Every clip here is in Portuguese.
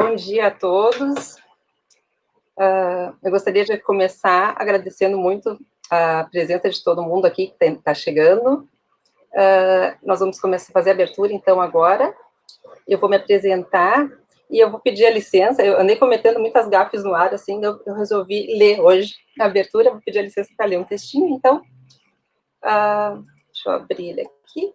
Bom dia a todos. Eu gostaria de começar agradecendo muito a presença de todo mundo aqui que está chegando. Nós vamos começar a fazer a abertura, então, agora. Eu vou me apresentar e eu vou pedir a licença. Eu andei cometendo muitas gafes no ar, assim, eu resolvi ler hoje a abertura. Vou pedir a licença para ler um textinho, então. Deixa eu abrir ele aqui.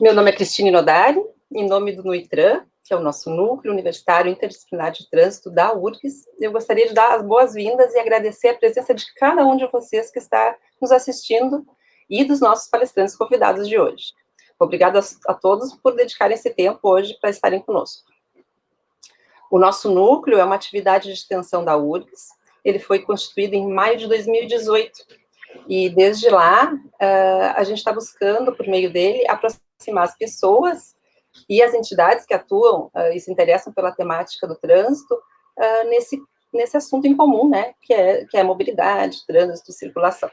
Meu nome é Cristine Nodari, em nome do NUITRAN, que é o nosso Núcleo Universitário Interdisciplinar de Trânsito da URGS. Eu gostaria de dar as boas-vindas e agradecer a presença de cada um de vocês que está nos assistindo e dos nossos palestrantes convidados de hoje. Obrigada a todos por dedicarem esse tempo hoje para estarem conosco. O nosso núcleo é uma atividade de extensão da URGS. Ele foi constituído em maio de 2018 e desde lá a gente está buscando, por meio dele, aproximar as pessoas e as entidades que atuam e se interessam pela temática do trânsito nesse assunto em comum, né, que é mobilidade, trânsito e circulação.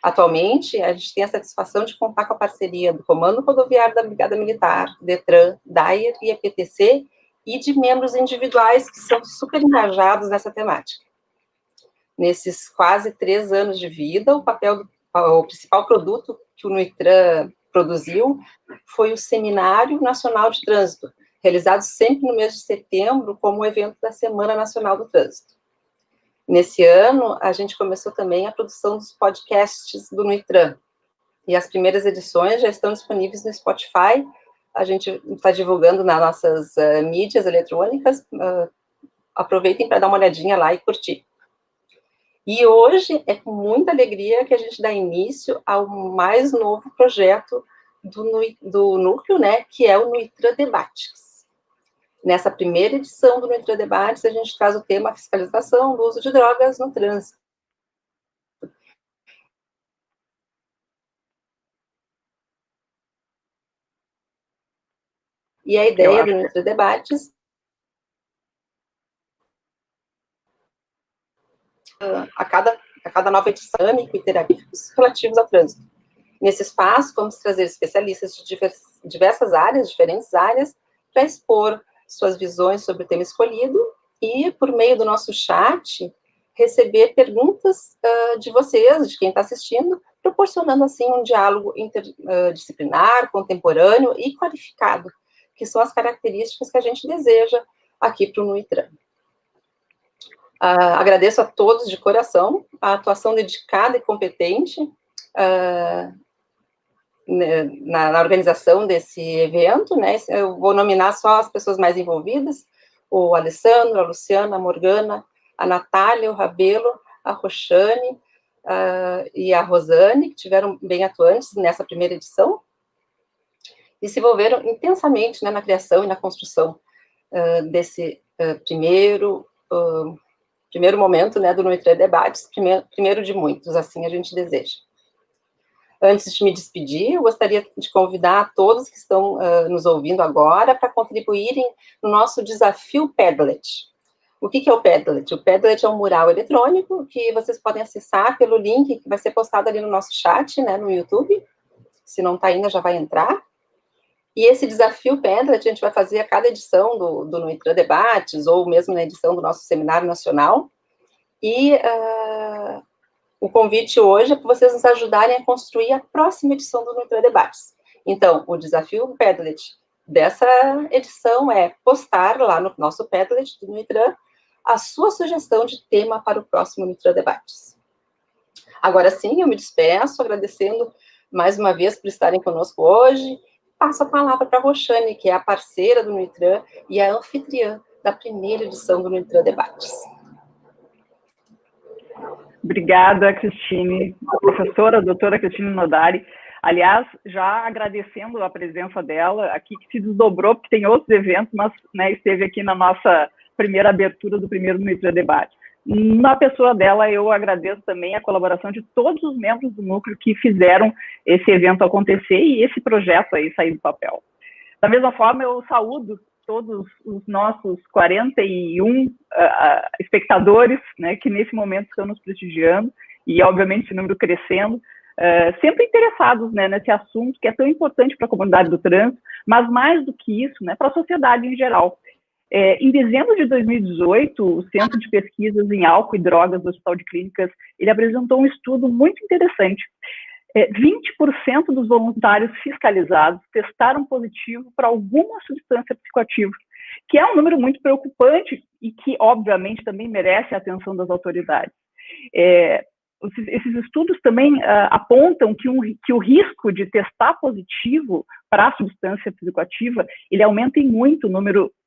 Atualmente, a gente tem a satisfação de contar com a parceria do Comando Rodoviário da Brigada Militar, DETRAN, DAIR e EPTC, e de membros individuais que são super engajados nessa temática. Nesses quase 3 anos de vida, o principal produto que o NUITRAN produziu foi o Seminário Nacional de Trânsito, realizado sempre no mês de setembro como evento da Semana Nacional do Trânsito. Nesse ano, a gente começou também a produção dos podcasts do NUITRAN, e as primeiras edições já estão disponíveis no Spotify. A gente está divulgando nas nossas mídias eletrônicas. Aproveitem para dar uma olhadinha lá e curtir. E hoje é com muita alegria que a gente dá início ao mais novo projeto do núcleo, né, que é o NUITRAN Debates. Nessa primeira edição do NUITRAN Debates, a gente traz o tema fiscalização do uso de drogas no trânsito. E a ideia do NUITRAN Debates a cada nova edição e terapêuticos relativos ao trânsito. Nesse espaço, vamos trazer especialistas de diversas áreas, diferentes áreas, para expor suas visões sobre o tema escolhido e, por meio do nosso chat, receber perguntas de vocês, de quem está assistindo, proporcionando, assim, um diálogo interdisciplinar, contemporâneo e qualificado, que são as características que a gente deseja aqui para o NUITRAN. Agradeço a todos de coração a atuação dedicada e competente na organização desse evento, né? Eu vou nominar só as pessoas mais envolvidas: o Alessandro, a Luciana, a Morgana, a Natália, o Rabelo, a Roxane e a Rosane, que tiveram bem atuantes nessa primeira edição e se envolveram intensamente, né, na criação e na construção desse primeiro momento, né, do NUITRAN Debates, primeiro de muitos, assim a gente deseja. Antes de me despedir, eu gostaria de convidar todos que estão nos ouvindo agora para contribuírem no nosso desafio Padlet. O que é o Padlet? O Padlet é um mural eletrônico que vocês podem acessar pelo link que vai ser postado ali no nosso chat, né, no YouTube. Se não está ainda, já vai entrar. E esse desafio Padlet a gente vai fazer a cada edição do NUITRAN Debates, ou mesmo na edição do nosso Seminário Nacional. E o convite hoje é para vocês nos ajudarem a construir a próxima edição do NUITRAN Debates. Então, o desafio Padlet dessa edição é postar lá no nosso Padlet do NUITRAN a sua sugestão de tema para o próximo NUITRAN Debates. Agora sim, eu me despeço, agradecendo mais uma vez por estarem conosco hoje. Passo a palavra para a Roxane, que é a parceira do NUITRAN e a anfitriã da primeira edição do NUITRAN Debates. Obrigada, Cristine, a professora, a doutora Cristine Nodari. Aliás, já agradecendo a presença dela aqui, que se desdobrou, porque tem outros eventos, mas, né, esteve aqui na nossa primeira abertura do primeiro NUITRAN Debate. Na pessoa dela, eu agradeço também a colaboração de todos os membros do núcleo que fizeram esse evento acontecer e esse projeto aí sair do papel. Da mesma forma, eu saúdo todos os nossos 41 espectadores, né, que nesse momento estão nos prestigiando, e obviamente esse número crescendo, sempre interessados, né, nesse assunto que é tão importante para a comunidade do trânsito, mas mais do que isso, né, para a sociedade em geral. Em dezembro de 2018, o Centro de Pesquisas em Álcool e Drogas do Hospital de Clínicas, ele apresentou um estudo muito interessante. 20% dos voluntários fiscalizados testaram positivo para alguma substância psicoativa, que é um número muito preocupante e que, obviamente, também merece a atenção das autoridades. Esses estudos também apontam que o risco de testar positivo para a substância psicoativa, ele aumenta em muito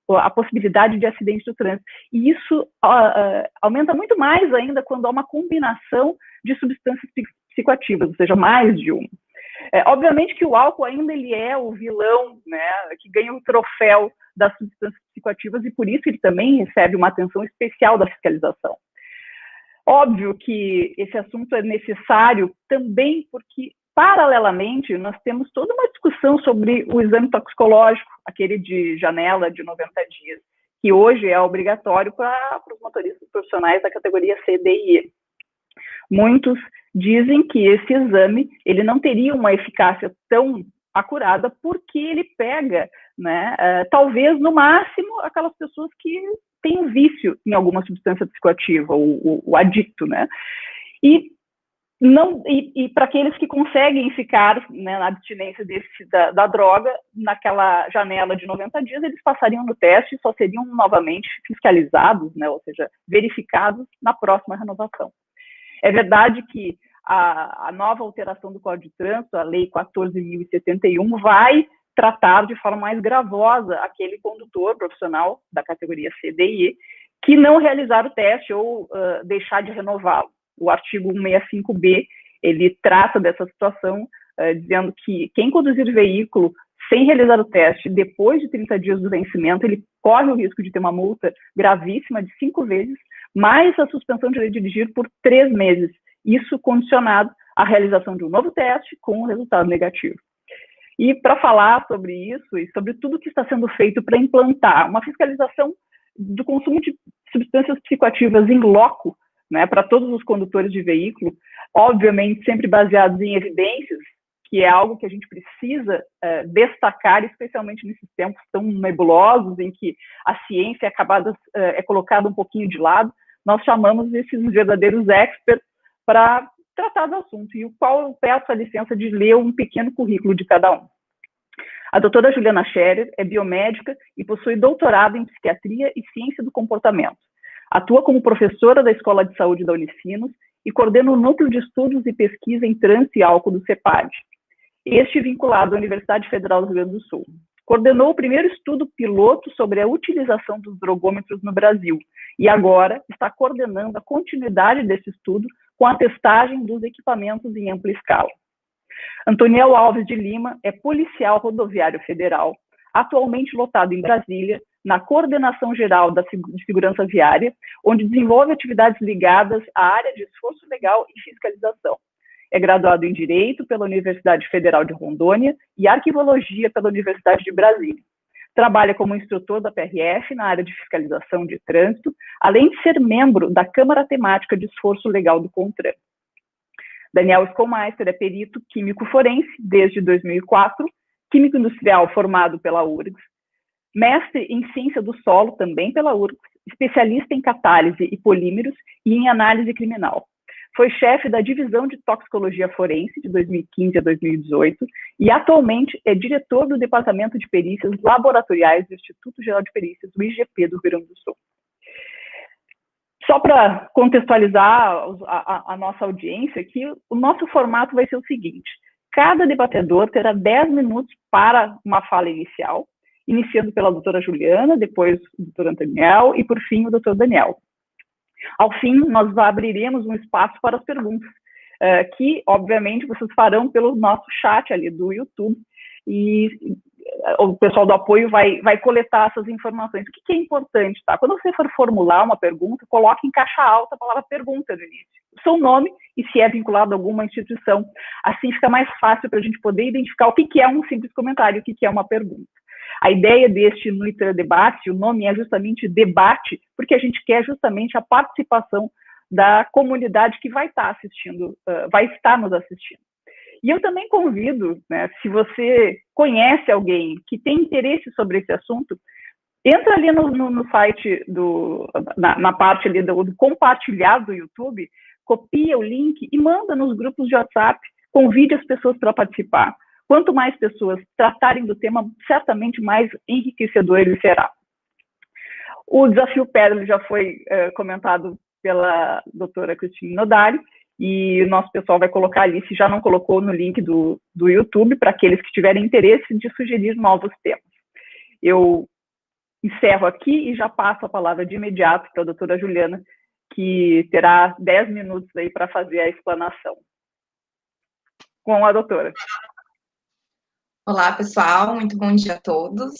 a possibilidade de acidente do trânsito. E isso aumenta muito mais ainda quando há uma combinação de substâncias psicoativas, ou seja, mais de uma. Obviamente que o álcool ainda ele é o vilão, né, que ganha o troféu das substâncias psicoativas, e por isso ele também recebe uma atenção especial da fiscalização. Óbvio que esse assunto é necessário também porque, paralelamente, nós temos toda uma discussão sobre o exame toxicológico, aquele de janela de 90 dias, que hoje é obrigatório para os motoristas profissionais da categoria C, D e E. Muitos dizem que esse exame ele não teria uma eficácia tão acurada porque ele pega, né, talvez, no máximo, aquelas pessoas que têm um vício em alguma substância psicoativa, o adicto, né? E para aqueles que conseguem ficar, né, na abstinência da droga, naquela janela de 90 dias, eles passariam no teste e só seriam novamente fiscalizados, né, ou seja, verificados na próxima renovação. É verdade que a nova alteração do Código de Trânsito, a Lei 14.071, vai tratar de forma mais gravosa aquele condutor profissional da categoria C, D e E que não realizar o teste ou deixar de renová-lo. O artigo 165B, ele trata dessa situação, dizendo que quem conduzir veículo sem realizar o teste depois de 30 dias do vencimento, ele corre o risco de ter uma multa gravíssima de 5 vezes, mais a suspensão de dirigir por 3 meses. Isso condicionado à realização de um novo teste com um resultado negativo. E para falar sobre isso e sobre tudo que está sendo feito para implantar uma fiscalização do consumo de substâncias psicoativas em loco, né, para todos os condutores de veículo, obviamente sempre baseados em evidências, que é algo que a gente precisa destacar, especialmente nesses tempos tão nebulosos, em que a ciência é colocada um pouquinho de lado. Nós chamamos esses verdadeiros experts para tratar do assunto, e o qual eu peço a licença de ler um pequeno currículo de cada um. A doutora Juliana Scherer é biomédica e possui doutorado em psiquiatria e ciência do comportamento. Atua como professora da Escola de Saúde da Unicinos e coordena o Núcleo de Estudos e Pesquisa em Trânsito e Álcool do CEPAD, este vinculado à Universidade Federal do Rio Grande do Sul. Coordenou o primeiro estudo piloto sobre a utilização dos drogômetros no Brasil e agora está coordenando a continuidade desse estudo com a testagem dos equipamentos em ampla escala. Antoniel Alves de Lima é policial rodoviário federal, atualmente lotado em Brasília, na Coordenação Geral de Segurança Viária, onde desenvolve atividades ligadas à área de esforço legal e fiscalização. É graduado em Direito pela Universidade Federal de Rondônia e Arquivologia pela Universidade de Brasília. Trabalha como instrutor da PRF na área de fiscalização de trânsito, além de ser membro da Câmara Temática de Esforço Legal do CONTRAN. Daniel Skolmeister é perito químico forense desde 2004, químico industrial formado pela URGS, mestre em ciência do solo também pela URGS, especialista em catálise e polímeros e em análise criminal. Foi chefe da Divisão de Toxicologia Forense de 2015 a 2018 e atualmente é diretor do Departamento de Perícias Laboratoriais do Instituto Geral de Perícias, o IGP do Rio Grande do Sul. Só para contextualizar a nossa audiência aqui, o nosso formato vai ser o seguinte: cada debatedor terá 10 minutos para uma fala inicial, iniciando pela doutora Juliana, depois o doutor Antoniel e, por fim, o doutor Daniel. Ao fim, nós abriremos um espaço para as perguntas, que, obviamente, vocês farão pelo nosso chat ali do YouTube, e o pessoal do apoio vai coletar essas informações. O que é importante, tá? Quando você for formular uma pergunta, coloque em caixa alta a palavra pergunta no início, o seu nome e se é vinculado a alguma instituição. Assim fica mais fácil para a gente poder identificar o que é um simples comentário, o que é uma pergunta. A ideia deste NUITRAN Debate, o nome é justamente debate, porque a gente quer justamente a participação da comunidade que vai estar assistindo, vai estar nos assistindo. E eu também convido, né, se você conhece alguém que tem interesse sobre esse assunto, entra ali no site, na parte ali do compartilhar do YouTube, copia o link e manda nos grupos de WhatsApp, convide as pessoas para participar. Quanto mais pessoas tratarem do tema, certamente mais enriquecedor ele será. O desafio Pedra já foi comentado pela doutora Cristine Nodari, e o nosso pessoal vai colocar ali, se já não colocou, no link do YouTube, para aqueles que tiverem interesse de sugerir novos temas. Eu encerro aqui e já passo a palavra de imediato para a doutora Juliana, que terá 10 minutos aí para fazer a explanação. Com a doutora. Olá, pessoal, muito bom dia a todos.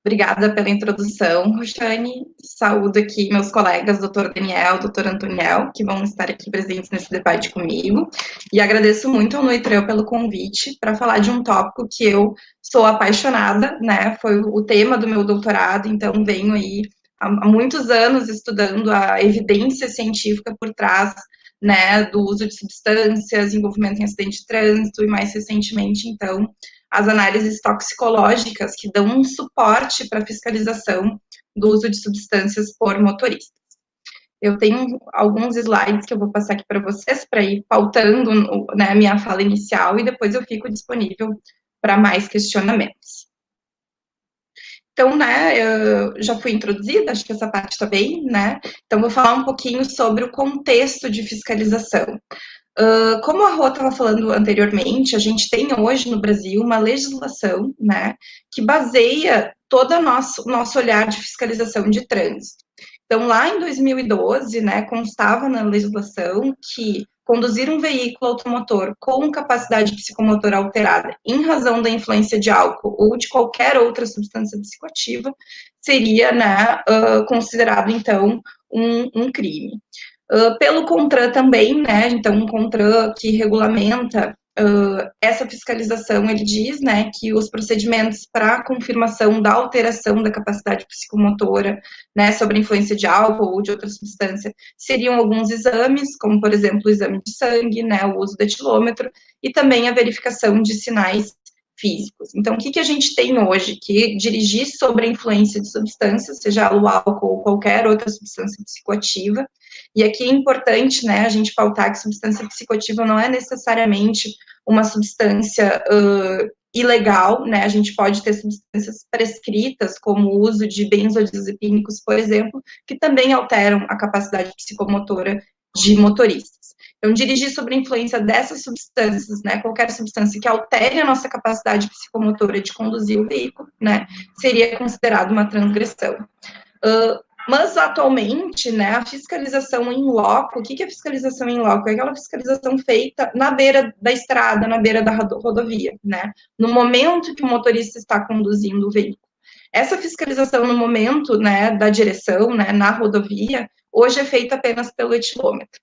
Obrigada pela introdução, Roxane. Saúdo aqui meus colegas, doutor Daniel, doutor Antoniel, que vão estar aqui presentes nesse debate comigo. E agradeço muito ao Nuitreu pelo convite para falar de um tópico que eu sou apaixonada, né? Foi o tema do meu doutorado, então venho aí há muitos anos estudando a evidência científica por trás, né, do uso de substâncias, envolvimento em acidente de trânsito e, mais recentemente, então, as análises toxicológicas que dão um suporte para a fiscalização do uso de substâncias por motoristas. Eu tenho alguns slides que eu vou passar aqui para vocês, para ir pautando, né, a minha fala inicial, e depois eu fico disponível para mais questionamentos. Então, né, eu já fui introduzida, acho que essa parte está bem, né? Então, vou falar um pouquinho sobre o contexto de fiscalização. Como a Rô estava falando anteriormente, a gente tem hoje no Brasil uma legislação, né, que baseia todo o nosso olhar de fiscalização de trânsito. Então, lá em 2012, né, constava na legislação que conduzir um veículo automotor com capacidade psicomotora alterada em razão da influência de álcool ou de qualquer outra substância psicoativa seria, né, considerado, então, um crime. Pelo CONTRAN também, né, então um CONTRAN que regulamenta essa fiscalização, ele diz, né, que os procedimentos para confirmação da alteração da capacidade psicomotora, né, sobre a influência de álcool ou de outra substância, seriam alguns exames, como, por exemplo, o exame de sangue, né, o uso do etilômetro, e também a verificação de sinais físicos. Então, o que a gente tem hoje? Que dirigir sobre a influência de substâncias, seja o álcool ou qualquer outra substância psicoativa, e aqui é importante, né, a gente pautar que substância psicoativa não é necessariamente uma substância ilegal, né, a gente pode ter substâncias prescritas, como o uso de benzodiazepínicos, por exemplo, que também alteram a capacidade psicomotora de motoristas. Então, dirigir sob a influência dessas substâncias, né, qualquer substância que altere a nossa capacidade psicomotora de conduzir o veículo, né, seria considerado uma transgressão. Mas, atualmente, né, a fiscalização em loco, o que é fiscalização em loco? É aquela fiscalização feita na beira da estrada, na beira da rodovia, né, no momento que o motorista está conduzindo o veículo. Essa fiscalização no momento, né, da direção, né, na rodovia, hoje é feita apenas pelo etilômetro.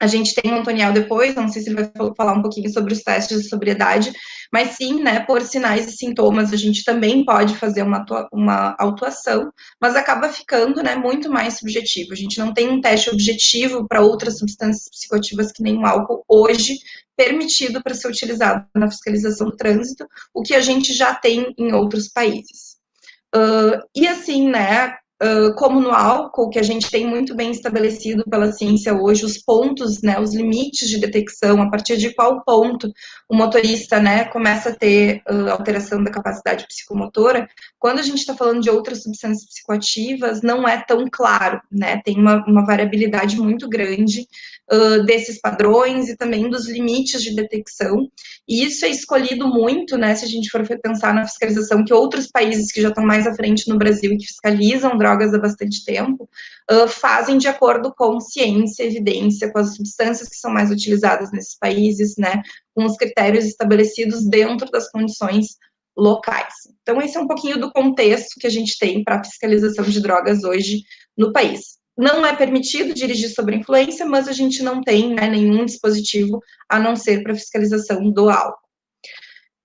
A gente tem o Antoniel depois, não sei se ele vai falar um pouquinho sobre os testes de sobriedade, mas sim, né, por sinais e sintomas, a gente também pode fazer uma autuação, mas acaba ficando, né, muito mais subjetivo. A gente não tem um teste objetivo para outras substâncias psicoativas que nem o álcool hoje, permitido para ser utilizado na fiscalização do trânsito, o que a gente já tem em outros países. E assim, né, como no álcool, que a gente tem muito bem estabelecido pela ciência hoje, os pontos, né, os limites de detecção, a partir de qual ponto o motorista, né, começa a ter alteração da capacidade psicomotora, quando a gente está falando de outras substâncias psicoativas, não é tão claro, né, tem uma variabilidade muito grande desses padrões e também dos limites de detecção, e isso é escolhido muito, né, se a gente for pensar na fiscalização que outros países que já estão mais à frente no Brasil e que fiscalizam drogas há bastante tempo, fazem de acordo com ciência, evidência, com as substâncias que são mais utilizadas nesses países, né, com os critérios estabelecidos dentro das condições locais. Então, esse é um pouquinho do contexto que a gente tem para a fiscalização de drogas hoje no país. Não é permitido dirigir sob influência, mas a gente não tem, né, nenhum dispositivo a não ser para fiscalização do álcool.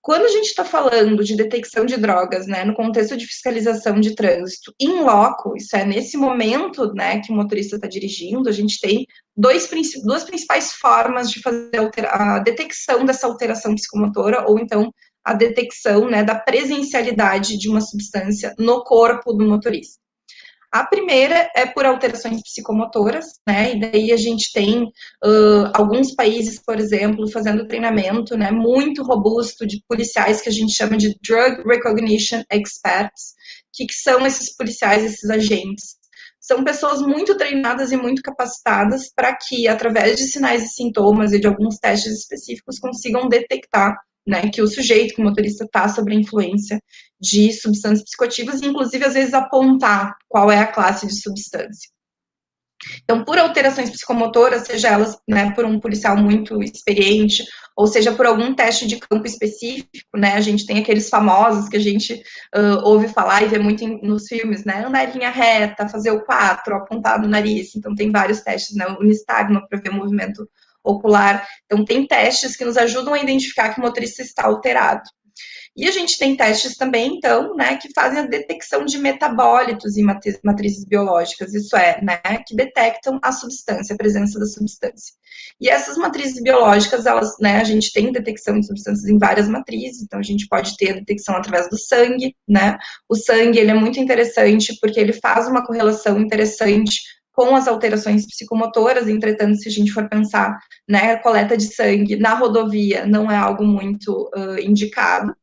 Quando a gente está falando de detecção de drogas, né, no contexto de fiscalização de trânsito in loco, isso é nesse momento, né, que o motorista está dirigindo, a gente tem duas principais formas de fazer a detecção dessa alteração psicomotora, ou então a detecção, né, da presencialidade de uma substância no corpo do motorista. A primeira é por alterações psicomotoras, né, e daí a gente tem alguns países, por exemplo, fazendo treinamento, né, muito robusto de policiais que a gente chama de Drug Recognition Experts. O que são esses policiais, esses agentes? São pessoas muito treinadas e muito capacitadas para que, através de sinais e sintomas e de alguns testes específicos, consigam detectar, né, que o sujeito, que o motorista está sob a influência de substâncias psicoativas e, inclusive, às vezes apontar qual é a classe de substância. Então, por alterações psicomotoras, seja elas, né, por um policial muito experiente, ou seja por algum teste de campo específico, né, a gente tem aqueles famosos que a gente ouve falar e vê muito nos filmes, né, andar em linha reta, fazer o 4, apontar no nariz, então tem vários testes, né, o nistagma para ver movimento ocular, então tem testes que nos ajudam a identificar que o motorista está alterado. E a gente tem testes também, então, né, que fazem a detecção de metabólitos em matrizes biológicas, isso é, né, que detectam a substância, a presença da substância. E essas matrizes biológicas, elas, né, a gente tem detecção de substâncias em várias matrizes, então a gente pode ter a detecção através do sangue, né, o sangue, ele é muito interessante porque ele faz uma correlação interessante com as alterações psicomotoras, entretanto, se a gente for pensar, né, a coleta de sangue na rodovia não é algo muito indicado.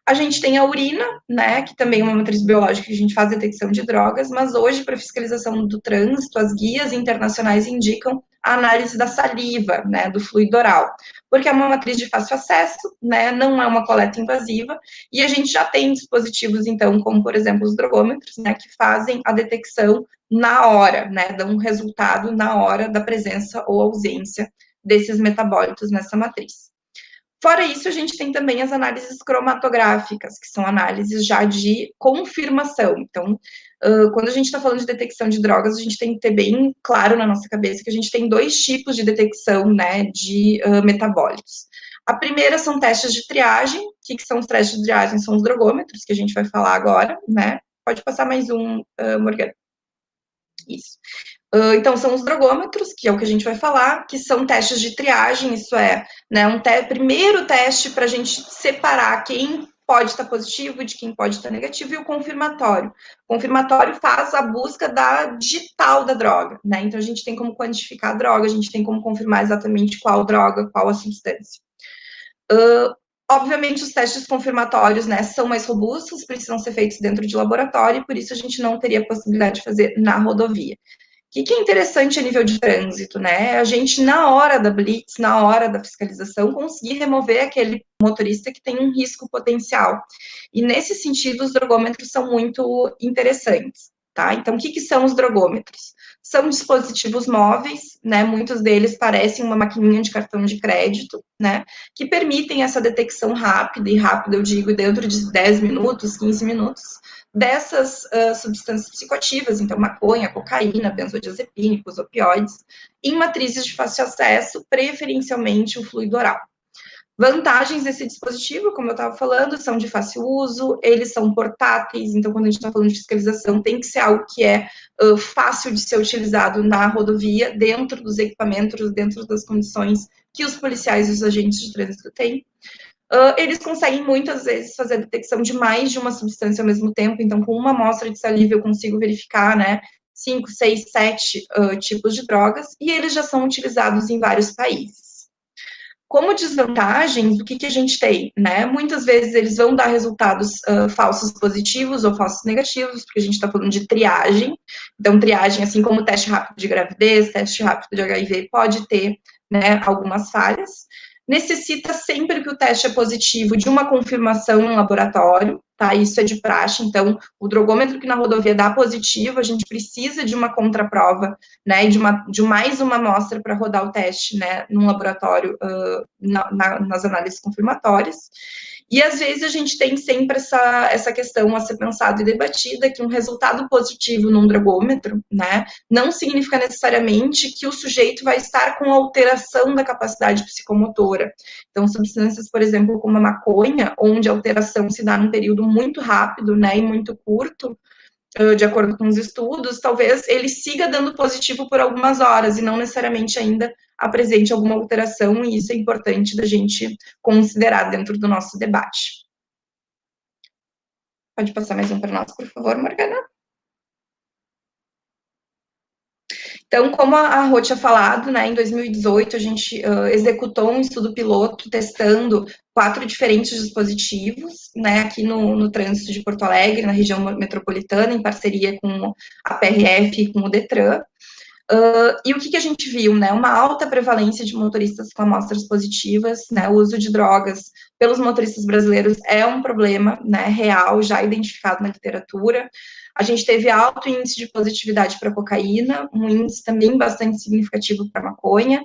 A gente tem a urina, né, que também é uma matriz biológica que a gente faz detecção de drogas, mas hoje, para fiscalização do trânsito, as guias internacionais indicam a análise da saliva, né, do fluido oral, porque é uma matriz de fácil acesso, né, não é uma coleta invasiva, e a gente já tem dispositivos, então, como, por exemplo, os drogômetros, né, que fazem a detecção na hora, né, dão um resultado na hora da presença ou ausência desses metabólitos nessa matriz. Fora isso, a gente tem também as análises cromatográficas, que são análises já de confirmação. Então, quando a gente está falando de detecção de drogas, a gente tem que ter bem claro na nossa cabeça que a gente tem dois tipos de detecção, né, de metabólitos. A primeira são testes de triagem. O que são os testes de triagem? São os drogômetros, que a gente vai falar agora, né? Pode passar mais um, Morgana. Isso. Então, são os drogômetros, que é o que a gente vai falar, que são testes de triagem, isso é, né, primeiro teste para a gente separar quem pode estar positivo de quem pode estar negativo, e o confirmatório. O confirmatório faz a busca da digital da droga, né, então a gente tem como quantificar a droga, a gente tem como confirmar exatamente qual droga, qual a substância. Obviamente, os testes confirmatórios, né, são mais robustos, precisam ser feitos dentro de laboratório, e por isso a gente não teria a possibilidade de fazer na rodovia. O que é interessante a nível de trânsito, né? A gente, na hora da blitz, na hora da fiscalização, conseguir remover aquele motorista que tem um risco potencial. E, nesse sentido, os drogômetros são muito interessantes, tá? Então, o que são os drogômetros? São dispositivos móveis, né? Muitos deles parecem uma maquininha de cartão de crédito, né? Que permitem essa detecção rápida, e rápida eu digo dentro de 10 minutos, 15 minutos, dessas substâncias psicoativas, então maconha, cocaína, benzodiazepínicos, opioides, em matrizes de fácil acesso, preferencialmente o fluido oral. Vantagens desse dispositivo, como eu estava falando, são de fácil uso, eles são portáteis, então quando a gente está falando de fiscalização, tem que ser algo que é fácil de ser utilizado na rodovia, dentro dos equipamentos, dentro das condições que os policiais e os agentes de trânsito têm. Eles conseguem muitas vezes fazer a detecção de mais de uma substância ao mesmo tempo, então com uma amostra de saliva eu consigo verificar, né, 5, 6, 7 tipos de drogas, e eles já são utilizados em vários países. Como desvantagem, o que a gente tem, né? Muitas vezes eles vão dar resultados falsos positivos ou falsos negativos, porque a gente está falando de triagem. Então, triagem, assim como o teste rápido de gravidez, teste rápido de HIV, pode ter, né, algumas falhas. Necessita sempre que o teste é positivo de uma confirmação em laboratório, tá? Isso é de praxe, então, o drogômetro que na rodovia dá positivo, a gente precisa de uma contraprova, né, de mais uma amostra para rodar o teste, né, num laboratório, nas análises confirmatórias. E, às vezes, a gente tem sempre essa questão a ser pensada e debatida, que um resultado positivo num drogômetro, né, não significa necessariamente que o sujeito vai estar com alteração da capacidade psicomotora. Então, substâncias, por exemplo, como a maconha, onde a alteração se dá num período muito rápido, né, e muito curto, de acordo com os estudos, talvez ele siga dando positivo por algumas horas e não necessariamente ainda apresente alguma alteração, e isso é importante da gente considerar dentro do nosso debate. Pode passar mais um para nós, por favor, Morgana? Então, como a Rô tinha falado, né, em 2018 a gente executou um estudo piloto testando 4 diferentes dispositivos, né, aqui no trânsito de Porto Alegre, na região metropolitana, em parceria com a PRF e com o Detran. E o que a gente viu, né? Uma alta prevalência de motoristas com amostras positivas, né? O uso de drogas pelos motoristas brasileiros é um problema, né, real, já identificado na literatura. A gente teve alto índice de positividade para cocaína, um índice também bastante significativo para maconha,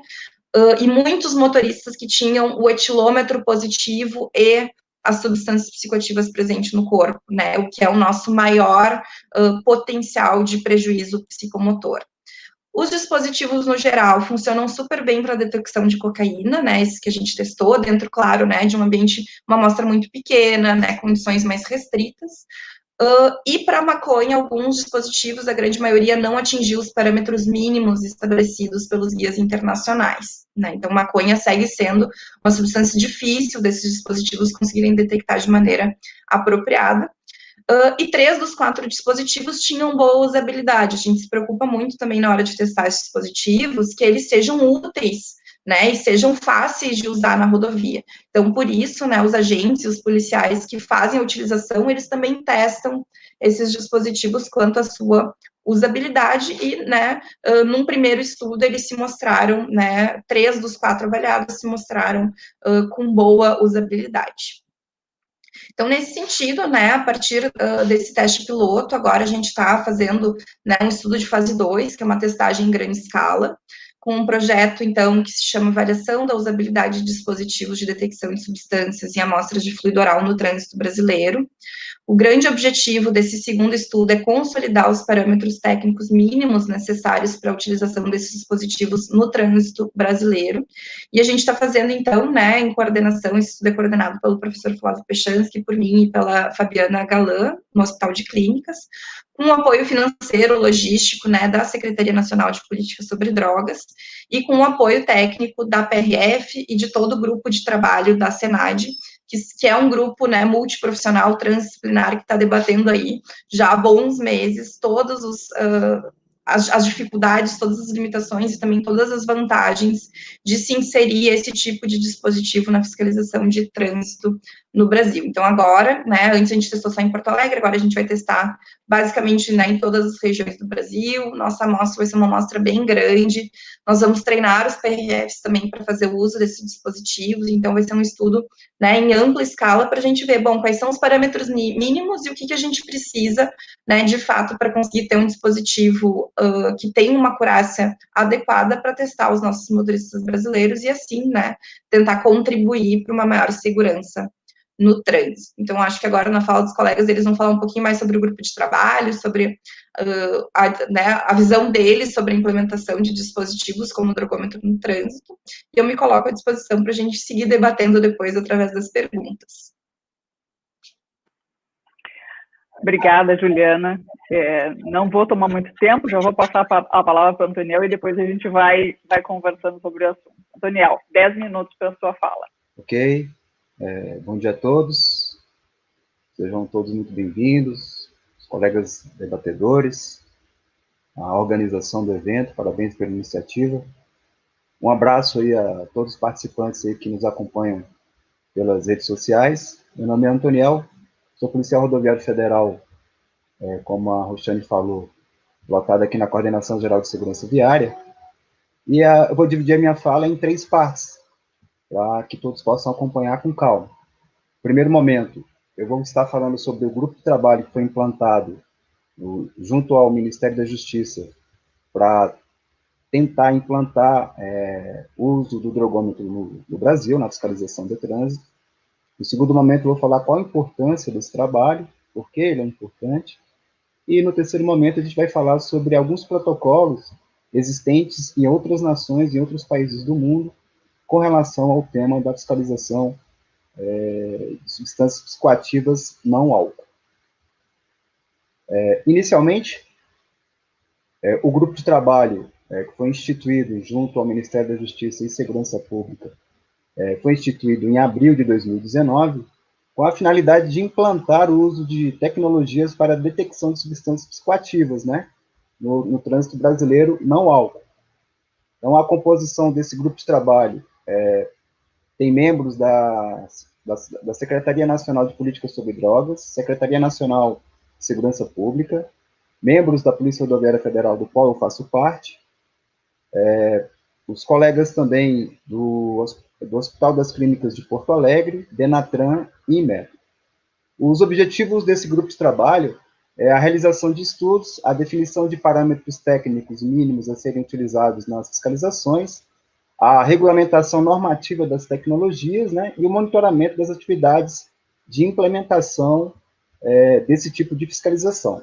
e muitos motoristas que tinham o etilômetro positivo e as substâncias psicoativas presentes no corpo, né? O que é o nosso maior potencial de prejuízo psicomotor. Os dispositivos, no geral, funcionam super bem para detecção de cocaína, né, esses que a gente testou, dentro, claro, né, de um ambiente, uma amostra muito pequena, né, condições mais restritas. E para maconha, alguns dispositivos, a grande maioria, não atingiu os parâmetros mínimos estabelecidos pelos guias internacionais, né, então maconha segue sendo uma substância difícil desses dispositivos conseguirem detectar de maneira apropriada. E 3 dos 4 dispositivos tinham boa usabilidade. A gente se preocupa muito também na hora de testar esses dispositivos, que eles sejam úteis, né, e sejam fáceis de usar na rodovia. Então, por isso, né, os agentes e os policiais que fazem a utilização, eles também testam esses dispositivos quanto à sua usabilidade e, né, num primeiro estudo, eles se mostraram, né, 3 dos 4 avaliados se mostraram com boa usabilidade. Então, nesse sentido, né, a partir desse teste piloto, agora a gente está fazendo, né, um estudo de fase 2, que é uma testagem em grande escala, com um projeto, então, que se chama Variação da Usabilidade de Dispositivos de Detecção de Substâncias e Amostras de Fluido Oral no Trânsito Brasileiro. O grande objetivo desse segundo estudo é consolidar os parâmetros técnicos mínimos necessários para a utilização desses dispositivos no trânsito brasileiro. E a gente está fazendo, então, né, em coordenação, esse estudo é coordenado pelo professor Flávio Pechansky, por mim e pela Fabiana Galan, no Hospital de Clínicas, com o apoio financeiro, logístico, né, da Secretaria Nacional de Política sobre Drogas, e com o apoio técnico da PRF e de todo o grupo de trabalho da SENAD, que é um grupo, né, multiprofissional, transdisciplinar, que está debatendo aí já há bons meses todos as dificuldades, todas as limitações e também todas as vantagens de se inserir esse tipo de dispositivo na fiscalização de trânsito no Brasil. Então, agora, né, antes a gente testou só em Porto Alegre, agora a gente vai testar basicamente, né, em todas as regiões do Brasil. Nossa amostra vai ser uma amostra bem grande. Nós vamos treinar os PRFs também para fazer o uso desses dispositivos, então vai ser um estudo, né, em ampla escala para a gente ver, bom, quais são os parâmetros mínimos e o que a gente precisa, né, de fato, para conseguir ter um dispositivo que tenha uma acurácia adequada para testar os nossos motoristas brasileiros e assim, né, tentar contribuir para uma maior segurança no trânsito. Então, acho que agora, na fala dos colegas, eles vão falar um pouquinho mais sobre o grupo de trabalho, sobre a visão deles sobre a implementação de dispositivos como o drogômetro no trânsito, e eu me coloco à disposição para a gente seguir debatendo depois através das perguntas. Obrigada, Juliana. Não vou tomar muito tempo, já vou passar a palavra para o Antoniel e depois a gente vai conversando sobre o assunto. Antoniel, 10 minutos para a sua fala. Ok. Bom dia a todos. Sejam todos muito bem-vindos, os colegas debatedores, a organização do evento, parabéns pela iniciativa. Um abraço aí a todos os participantes aí que nos acompanham pelas redes sociais. Meu nome é Antoniel, sou policial rodoviário federal, como a Roxane falou, lotado aqui na Coordenação Geral de Segurança Viária. E eu vou dividir a minha fala em 3 partes, para que todos possam acompanhar com calma. Primeiro momento, eu vou estar falando sobre o grupo de trabalho que foi implantado junto ao Ministério da Justiça para tentar implantar o uso do drogômetro no Brasil, na fiscalização de trânsito. No segundo momento, eu vou falar qual a importância desse trabalho, por que ele é importante. E no terceiro momento, a gente vai falar sobre alguns protocolos existentes em outras nações, em outros países do mundo, com relação ao tema da fiscalização de substâncias psicoativas não álcool. Inicialmente, o grupo de trabalho que foi instituído junto ao Ministério da Justiça e Segurança Pública foi instituído em abril de 2019, com a finalidade de implantar o uso de tecnologias para a detecção de substâncias psicoativas, né, no trânsito brasileiro não álcool. Então, a composição desse grupo de trabalho tem membros da Secretaria Nacional de Política sobre Drogas, Secretaria Nacional de Segurança Pública, membros da Polícia Rodoviária Federal, do qual eu faço parte, os colegas também do Hospital das Clínicas de Porto Alegre, Denatran e IMER. Os objetivos desse grupo de trabalho é a realização de estudos, a definição de parâmetros técnicos mínimos a serem utilizados nas fiscalizações, a regulamentação normativa das tecnologias, né, e o monitoramento das atividades de implementação desse tipo de fiscalização.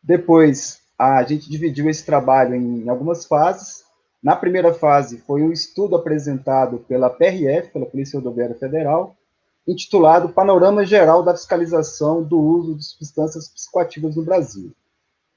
Depois, a gente dividiu esse trabalho em algumas fases. Na primeira fase, foi um estudo apresentado pela PRF, pela Polícia Rodoviária Federal, intitulado Panorama Geral da Fiscalização do Uso de Substâncias Psicoativas no Brasil.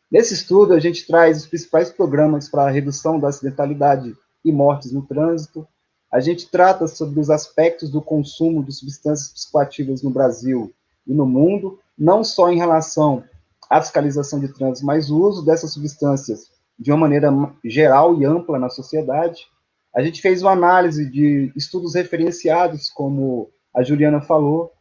Nesse estudo, a gente traz os principais programas para a redução da acidentalidade e mortes no trânsito. A gente trata sobre os aspectos do consumo de substâncias psicoativas no Brasil e no mundo, não só em relação à fiscalização de trânsito, mas o uso dessas substâncias de uma maneira geral e ampla na sociedade. A gente fez uma análise de estudos referenciados, como a Juliana falou.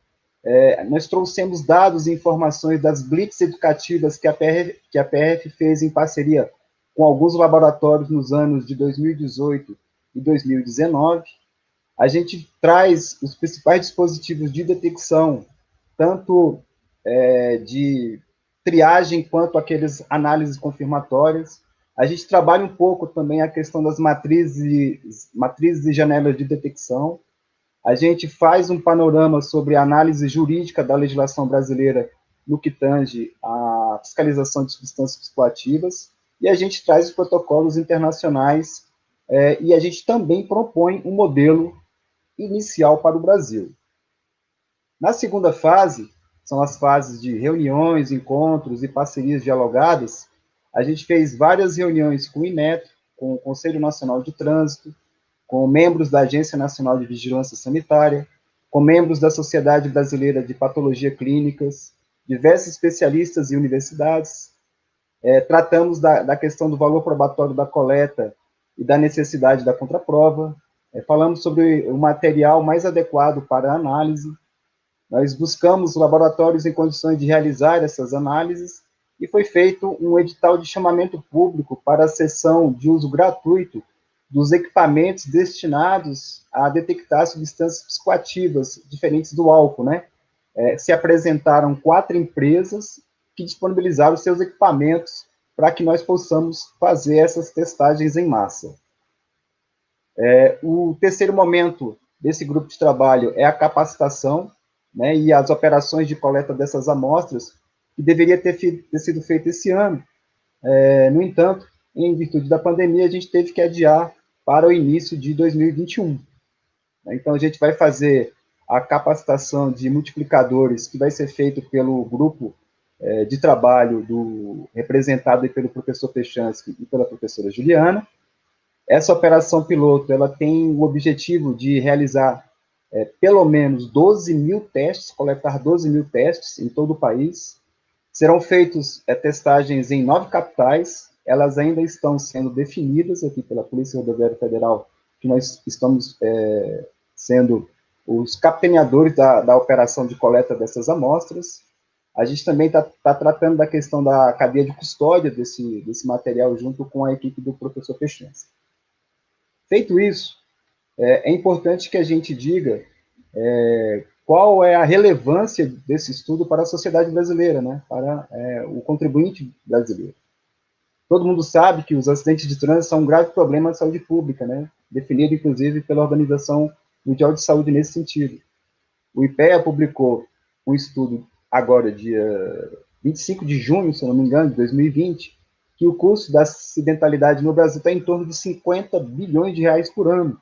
Nós trouxemos dados e informações das blitz educativas que a PRF fez em parceria com alguns laboratórios nos anos de 2018 e 2019. A gente traz os principais dispositivos de detecção, tanto de triagem quanto aqueles análises confirmatórias. A gente trabalha um pouco também a questão das matrizes e janelas de detecção. A gente faz um panorama sobre a análise jurídica da legislação brasileira no que tange à fiscalização de substâncias psicoativas, e a gente traz os protocolos internacionais, e a gente também propõe um modelo inicial para o Brasil. Na segunda fase, são as fases de reuniões, encontros e parcerias dialogadas. A gente fez várias reuniões com o INETRO, com o Conselho Nacional de Trânsito, com membros da Agência Nacional de Vigilância Sanitária, com membros da Sociedade Brasileira de Patologia Clínicas, diversos especialistas e universidades. Tratamos da questão do valor probatório da coleta e da necessidade da contraprova. Falamos sobre o material mais adequado para a análise. Nós buscamos laboratórios em condições de realizar essas análises e foi feito um edital de chamamento público para a cessão de uso gratuito dos equipamentos destinados a detectar substâncias psicoativas diferentes do álcool, né? Se apresentaram 4 empresas que disponibilizaram seus equipamentos para que nós possamos fazer essas testagens em massa. O terceiro momento desse grupo de trabalho é a capacitação, né, e as operações de coleta dessas amostras, que deveria ter sido feito esse ano. No entanto, em virtude da pandemia, a gente teve que adiar para o início de 2021. Então, a gente vai fazer a capacitação de multiplicadores, que vai ser feito pelo grupo de trabalho representado pelo professor Pechansky e pela professora Juliana. Essa operação piloto, ela tem o objetivo de realizar pelo menos 12 mil testes, coletar 12 mil testes em todo o país. Serão feitos testagens em 9 capitais, elas ainda estão sendo definidas aqui pela Polícia Rodoviária Federal, que nós estamos sendo os capitaneadores da operação de coleta dessas amostras. A gente também está tratando da questão da cadeia de custódia desse material junto com a equipe do professor Pechansky. Feito isso, é importante que a gente diga qual é a relevância desse estudo para a sociedade brasileira, né, para o contribuinte brasileiro. Todo mundo sabe que os acidentes de trânsito são um grave problema de saúde pública, né, definido, inclusive, pela Organização Mundial de Saúde nesse sentido. O IPEA publicou um estudo agora, dia 25 de junho, se eu não me engano, de 2020, que o custo da acidentalidade no Brasil está em torno de 50 bilhões de reais por ano,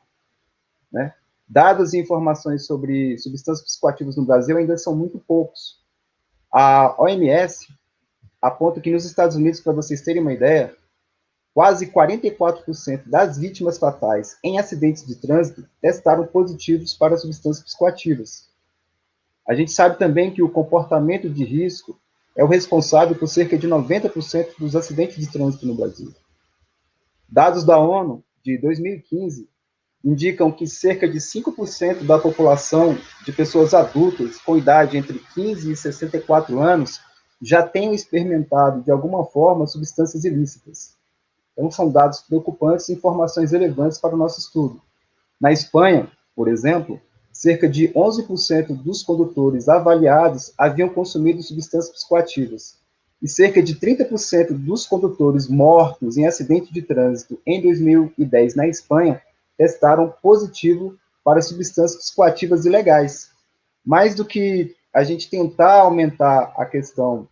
né? Dados e informações sobre substâncias psicoativas no Brasil ainda são muito poucos. A OMS aponta que nos Estados Unidos, para vocês terem uma ideia, quase 44% das vítimas fatais em acidentes de trânsito testaram positivos para substâncias psicoativas. A gente sabe também que o comportamento de risco é o responsável por cerca de 90% dos acidentes de trânsito no Brasil. Dados da ONU, de 2015, indicam que cerca de 5% da população de pessoas adultas com idade entre 15 e 64 anos já tenham experimentado, de alguma forma, substâncias ilícitas. Então, são dados preocupantes e informações relevantes para o nosso estudo. Na Espanha, por exemplo, cerca de 11% dos condutores avaliados haviam consumido substâncias psicoativas, e cerca de 30% dos condutores mortos em acidente de trânsito em 2010 na Espanha testaram positivo para substâncias psicoativas ilegais. Mais do que a gente tentar aumentar a questão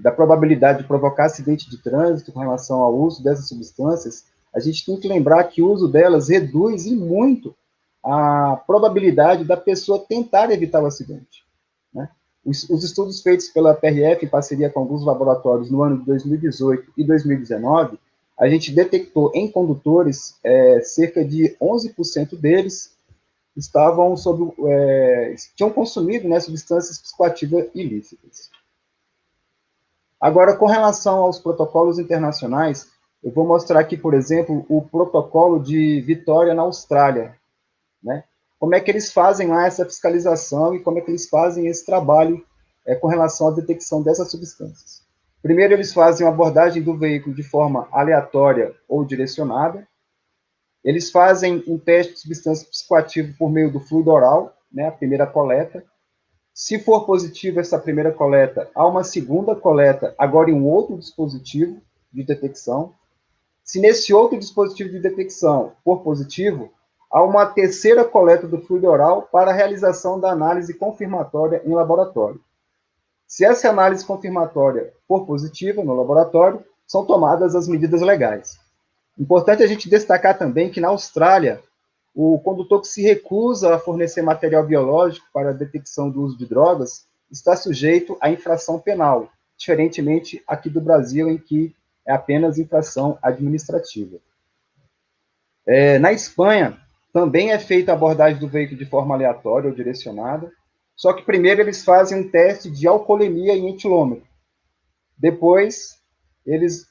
da probabilidade de provocar acidente de trânsito com relação ao uso dessas substâncias, a gente tem que lembrar que o uso delas reduz e muito a probabilidade da pessoa tentar evitar o acidente, né? Os estudos feitos pela PRF, em parceria com alguns laboratórios, no ano de 2018 e 2019, a gente detectou em condutores, cerca de 11% deles estavam tinham consumido, né, substâncias psicoativas ilícitas. Agora, com relação aos protocolos internacionais, eu vou mostrar aqui, por exemplo, o protocolo de Vitória na Austrália, né? Como é que eles fazem lá essa fiscalização e como é que eles fazem esse trabalho com relação à detecção dessas substâncias. Primeiro, eles fazem a abordagem do veículo de forma aleatória ou direcionada. Eles fazem um teste de substância psicoativa por meio do fluido oral, né, a primeira coleta. Se for positivo essa primeira coleta, há uma segunda coleta, agora em um outro dispositivo de detecção. Se nesse outro dispositivo de detecção for positivo, há uma terceira coleta do fluido oral para a realização da análise confirmatória em laboratório. Se essa análise confirmatória for positiva no laboratório, são tomadas as medidas legais. Importante a gente destacar também que na Austrália, o condutor que se recusa a fornecer material biológico para a detecção do uso de drogas está sujeito à infração penal, diferentemente aqui do Brasil, em que é apenas infração administrativa. Na Espanha, também é feita a abordagem do veículo de forma aleatória ou direcionada, só que primeiro eles fazem um teste de alcoolemia em etilômetro. Depois, eles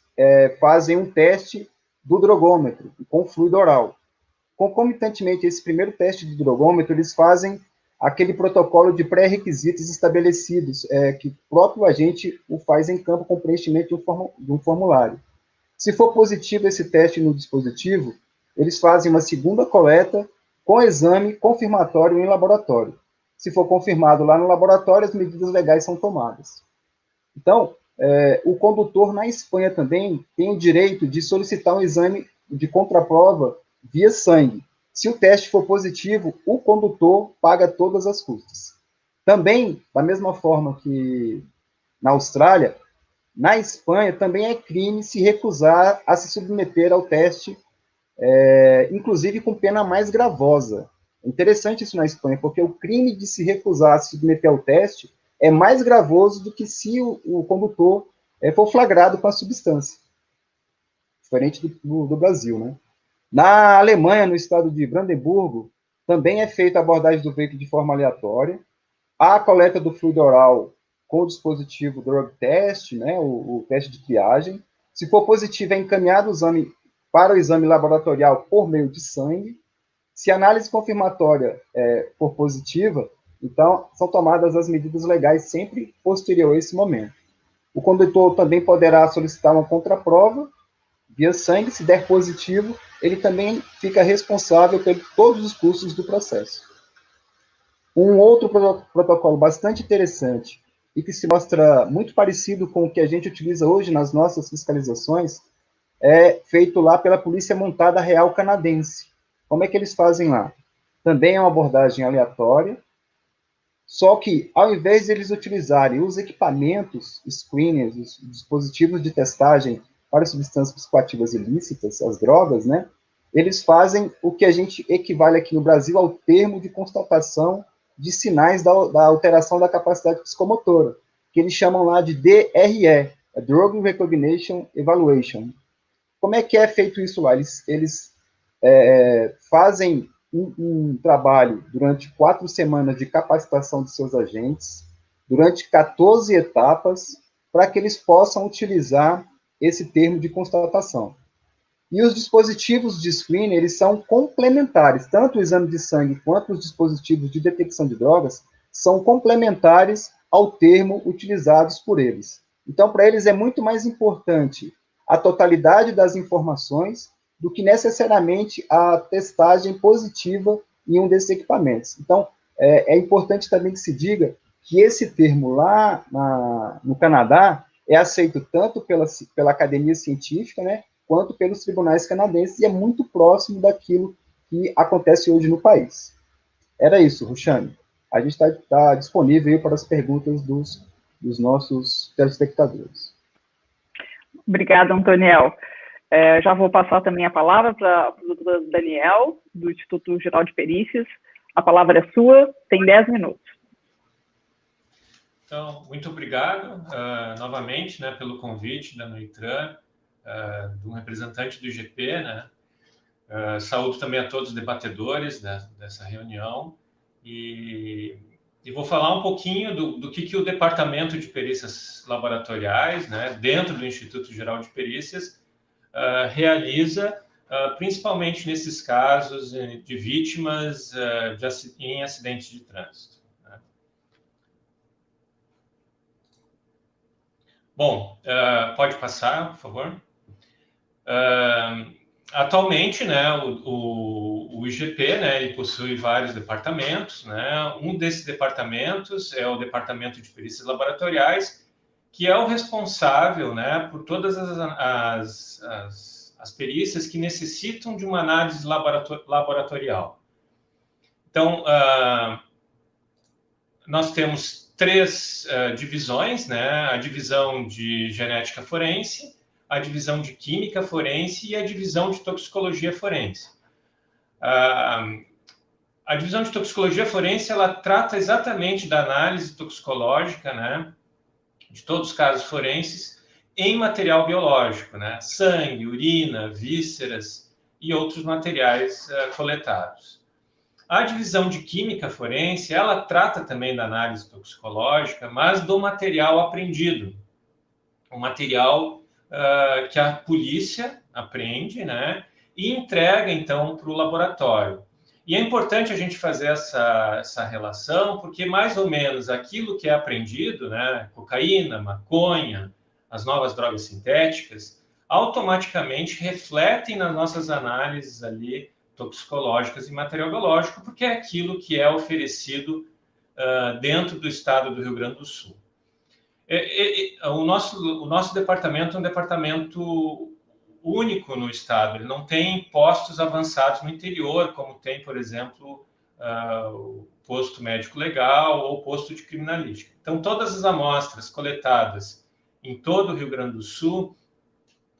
fazem um teste do drogômetro, com fluido oral. Concomitantemente a esse primeiro teste de drogômetro, eles fazem aquele protocolo de pré-requisitos estabelecidos, que o próprio agente o faz em campo com preenchimento de um formulário. Se for positivo esse teste no dispositivo, eles fazem uma segunda coleta com exame confirmatório em laboratório. Se for confirmado lá no laboratório, as medidas legais são tomadas. Então, o condutor na Espanha também tem o direito de solicitar um exame de contraprova via sangue. Se o teste for positivo, o condutor paga todas as custas. Também, da mesma forma que na Austrália, na Espanha também é crime se recusar a se submeter ao teste, inclusive com pena mais gravosa. É interessante isso na Espanha, porque o crime de se recusar a se submeter ao teste é mais gravoso do que se o condutor for flagrado com a substância. Diferente do Brasil, né? Na Alemanha, no estado de Brandeburgo, também é feita a abordagem do veículo de forma aleatória, a coleta do fluido oral com o dispositivo drug test, né, o teste de triagem. Se for positivo, é encaminhado o exame para o exame laboratorial por meio de sangue. Se a análise confirmatória for positiva, então são tomadas as medidas legais sempre posterior a esse momento. O condutor também poderá solicitar uma contraprova via sangue. Se der positivo, ele também fica responsável por todos os custos do processo. Um outro protocolo bastante interessante e que se mostra muito parecido com o que a gente utiliza hoje nas nossas fiscalizações é feito lá pela Polícia Montada Real Canadense. Como é que eles fazem lá? também é uma abordagem aleatória, só que, ao invés de eles utilizarem os equipamentos, screeners, os dispositivos de testagem para substâncias psicoativas ilícitas, as drogas, né, eles fazem o que a gente equivale aqui no Brasil ao termo de constatação de sinais da alteração da capacidade psicomotora, que eles chamam lá de DRE, Drug Recognition Evaluation. Como é que é feito isso lá? Eles fazem um trabalho durante 4 semanas de capacitação de seus agentes, durante 14 etapas, para que eles possam utilizar esse termo de constatação. E os dispositivos de screening, eles são complementares, tanto o exame de sangue quanto os dispositivos de detecção de drogas são complementares ao termo utilizados por eles. Então, para eles é muito mais importante a totalidade das informações do que necessariamente a testagem positiva em um desses equipamentos. Então, é importante também que se diga que esse termo lá no Canadá é aceito tanto pela academia científica, né, quanto pelos tribunais canadenses, e é muito próximo daquilo que acontece hoje no país. Era isso, Ruxane. A gente está disponível aí para as perguntas dos nossos telespectadores. Obrigada, Antoniel. Já vou passar também a palavra para o doutor Daniel, do Instituto Geral de Perícias. A palavra é sua, tem 10 minutos. Então, muito obrigado novamente, né, pelo convite da NUITRAN, do representante do IGP, né? Saúdo também a todos os debatedores dessa reunião e vou falar um pouquinho do que o Departamento de Perícias Laboratoriais, né, dentro do Instituto Geral de Perícias, realiza, principalmente nesses casos de vítimas em acidentes de trânsito. Né? Bom, pode passar, por favor. Atualmente, né, o IGP, né, ele possui vários departamentos, né? Um desses departamentos é o Departamento de Perícias Laboratoriais, que é o responsável, né, por todas as perícias que necessitam de uma análise laboratorial. Então, nós temos 3 divisões, né? A divisão de genética forense, a divisão de química forense e a divisão de toxicologia forense. A divisão de toxicologia forense, ela trata exatamente da análise toxicológica, né, de todos os casos forenses em material biológico, né, sangue, urina, vísceras e outros materiais coletados. A divisão de química forense, ela trata também da análise toxicológica, mas do material apreendido, o material que a polícia apreende, né, e entrega, então, para o laboratório. E é importante a gente fazer essa relação, porque mais ou menos aquilo que é apreendido, né, cocaína, maconha, as novas drogas sintéticas, automaticamente refletem nas nossas análises ali toxicológicas e material biológico, porque é aquilo que é oferecido dentro do estado do Rio Grande do Sul. O nosso departamento é um departamento único no estado, ele não tem postos avançados no interior, como tem, por exemplo, o posto médico legal ou o posto de criminalística. Então, todas as amostras coletadas em todo o Rio Grande do Sul,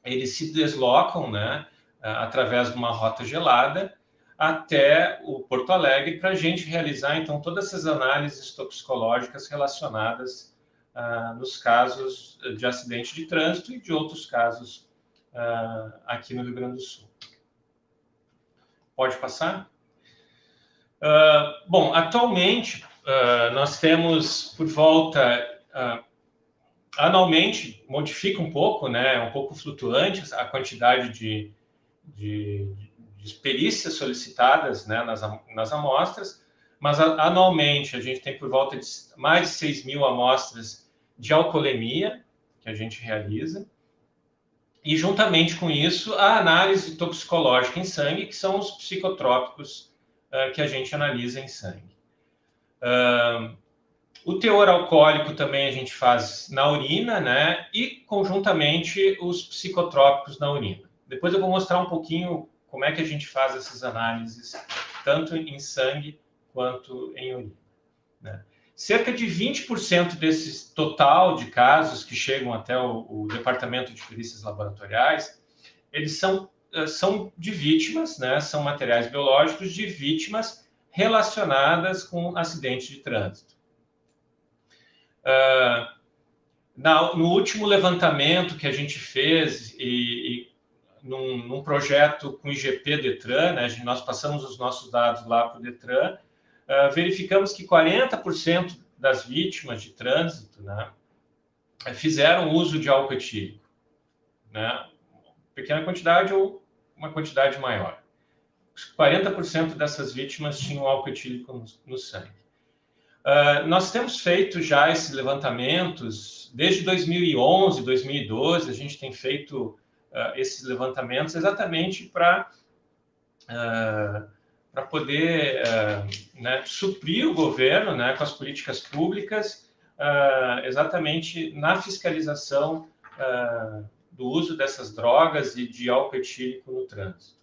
eles se deslocam, né, através de uma rota gelada até o Porto Alegre para a gente realizar, então, todas essas análises toxicológicas relacionadas nos casos de acidente de trânsito e de outros casos aqui no Rio Grande do Sul. Pode passar? Bom, atualmente nós temos por volta, anualmente, modifica um pouco, né, um pouco flutuante a quantidade de perícias solicitadas, né, nas amostras, mas anualmente a gente tem por volta de mais de 6.000 amostras de alcoolemia que a gente realiza, e juntamente com isso a análise toxicológica em sangue, que são os psicotrópicos que a gente analisa em sangue. O teor alcoólico também a gente faz na urina, né, e conjuntamente os psicotrópicos na urina. Depois eu vou mostrar um pouquinho como é que a gente faz essas análises tanto em sangue quanto em urina, né? Cerca de 20% desse total de casos que chegam até o Departamento de Perícias Laboratoriais, eles são de vítimas, né? São materiais biológicos de vítimas relacionadas com acidentes de trânsito. No último levantamento que a gente fez, num projeto com o IGP Detran, né, nós passamos os nossos dados lá para o Detran, verificamos que 40% das vítimas de trânsito, né, fizeram uso de álcool etílico, né, pequena quantidade ou uma quantidade maior. 40% dessas vítimas tinham álcool etílico no sangue. Nós temos feito já esses levantamentos desde 2011, 2012, a gente tem feito esses levantamentos exatamente para poder né, suprir o governo, né, com as políticas públicas, exatamente na fiscalização do uso dessas drogas e de álcool etílico no trânsito.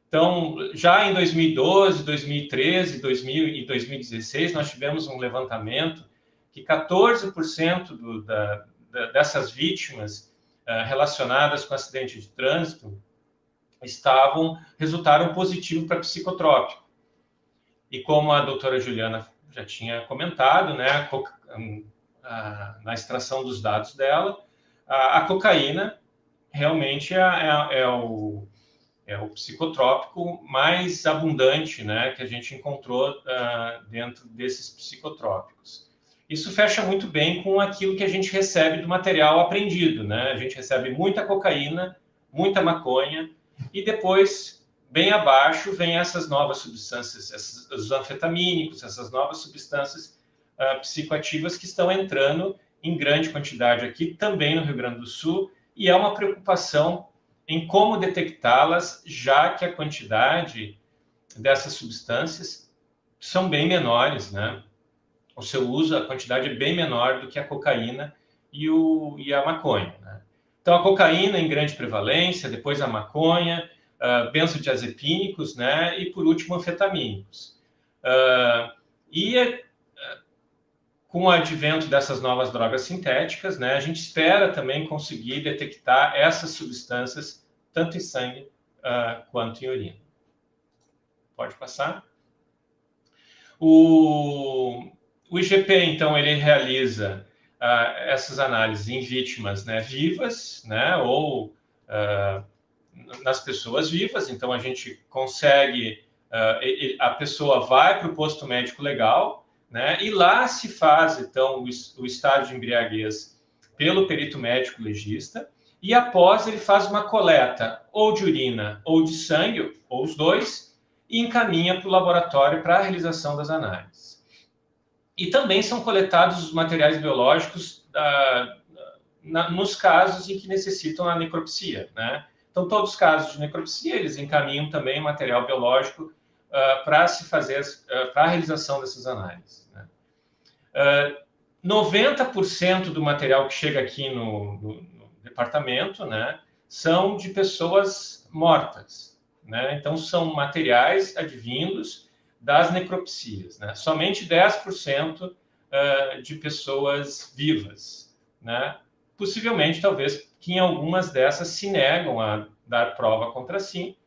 Então, já em 2012, 2013 e 2016, nós tivemos um levantamento que 14% dessas vítimas relacionadas com acidente de trânsito resultaram positivo para psicotrópico. E como a doutora Juliana já tinha comentado, né, na extração dos dados dela, a cocaína realmente é o psicotrópico mais abundante, né, que a gente encontrou dentro desses psicotrópicos. Isso fecha muito bem com aquilo que a gente recebe do material apreendido, né? A gente recebe muita cocaína, muita maconha, e depois, bem abaixo, vem essas novas substâncias, os anfetamínicos, essas novas substâncias psicoativas que estão entrando em grande quantidade aqui, também no Rio Grande do Sul, e é uma preocupação em como detectá-las, já que a quantidade dessas substâncias são bem menores, né? O seu uso, a quantidade é bem menor do que a cocaína e a maconha, né? Então, a cocaína em grande prevalência, depois a maconha, benzodiazepínicos, né? E, por último, anfetamínicos. Com o advento dessas novas drogas sintéticas, né, a gente espera também conseguir detectar essas substâncias tanto em sangue quanto em urina. Pode passar. O IGP, então, ele realiza essas análises em vítimas, né, vivas, né, ou nas pessoas vivas. Então, a gente consegue... a pessoa vai para o posto médico legal, né? E lá se faz, então, o estado de embriaguez pelo perito médico legista, e após ele faz uma coleta ou de urina ou de sangue, ou os dois, e encaminha para o laboratório para a realização das análises. E também são coletados os materiais biológicos nos casos em que necessitam a necropsia, né? Então, todos os casos de necropsia, eles encaminham também material biológico para se fazer para a realização dessas análises, né? 90% do material que chega aqui no departamento, né, são de pessoas mortas, né? Então são materiais advindos das necropsias, né? Somente 10% de pessoas vivas, né? Possivelmente, talvez, que em algumas dessas se negam a dar prova contra si,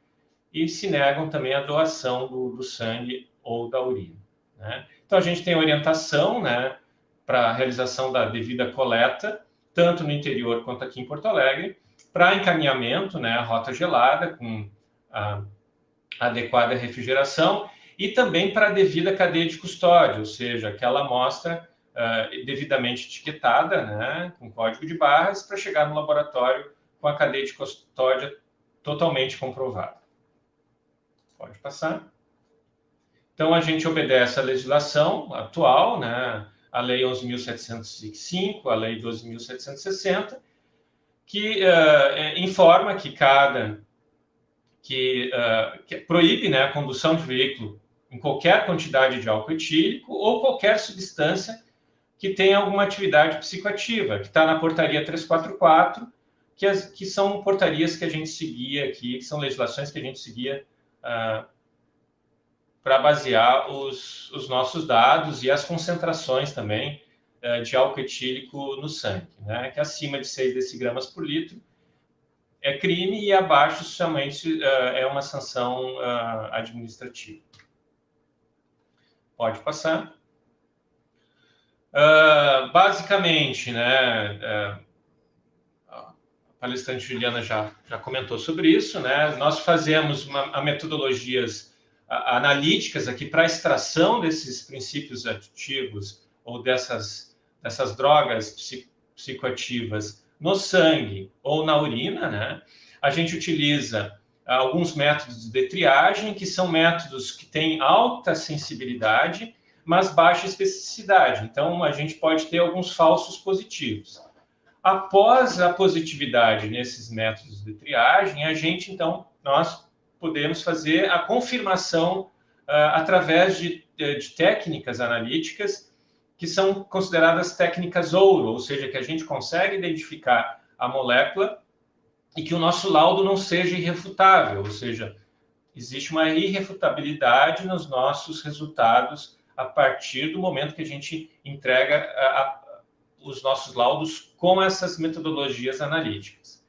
e se negam também a doação do sangue ou da urina, né? Então, a gente tem orientação, né, para a realização da devida coleta, tanto no interior quanto aqui em Porto Alegre, para encaminhamento, né, a rota gelada, com a adequada refrigeração, e também para a devida cadeia de custódia, ou seja, aquela amostra devidamente etiquetada, né, com código de barras, para chegar no laboratório com a cadeia de custódia totalmente comprovada. Pode passar. Então, a gente obedece à legislação atual, né? A Lei 11.705, a Lei 12.760, que informa que que proíbe, né, a condução de veículo em qualquer quantidade de álcool etílico ou qualquer substância que tenha alguma atividade psicoativa, que está na portaria 344, que são portarias que a gente seguia aqui, que são legislações que a gente seguia para basear os nossos dados e as concentrações também de álcool etílico no sangue, né? Que acima de 6 decigramas por litro é crime e abaixo somente é uma sanção administrativa. Pode passar. Basicamente, né, a palestrante Juliana já comentou sobre isso, né? Nós fazemos metodologias analíticas aqui para a extração desses princípios ativos ou dessas drogas psicoativas no sangue ou na urina, né? A gente utiliza alguns métodos de triagem, que são métodos que têm alta sensibilidade, mas baixa especificidade. Então, a gente pode ter alguns falsos positivos. Após a positividade nesses métodos de triagem, então, nós podemos fazer a confirmação através de técnicas analíticas que são consideradas técnicas ouro, ou seja, que a gente consegue identificar a molécula e que o nosso laudo não seja irrefutável, ou seja, existe uma irrefutabilidade nos nossos resultados a partir do momento que a gente entrega os nossos laudos com essas metodologias analíticas.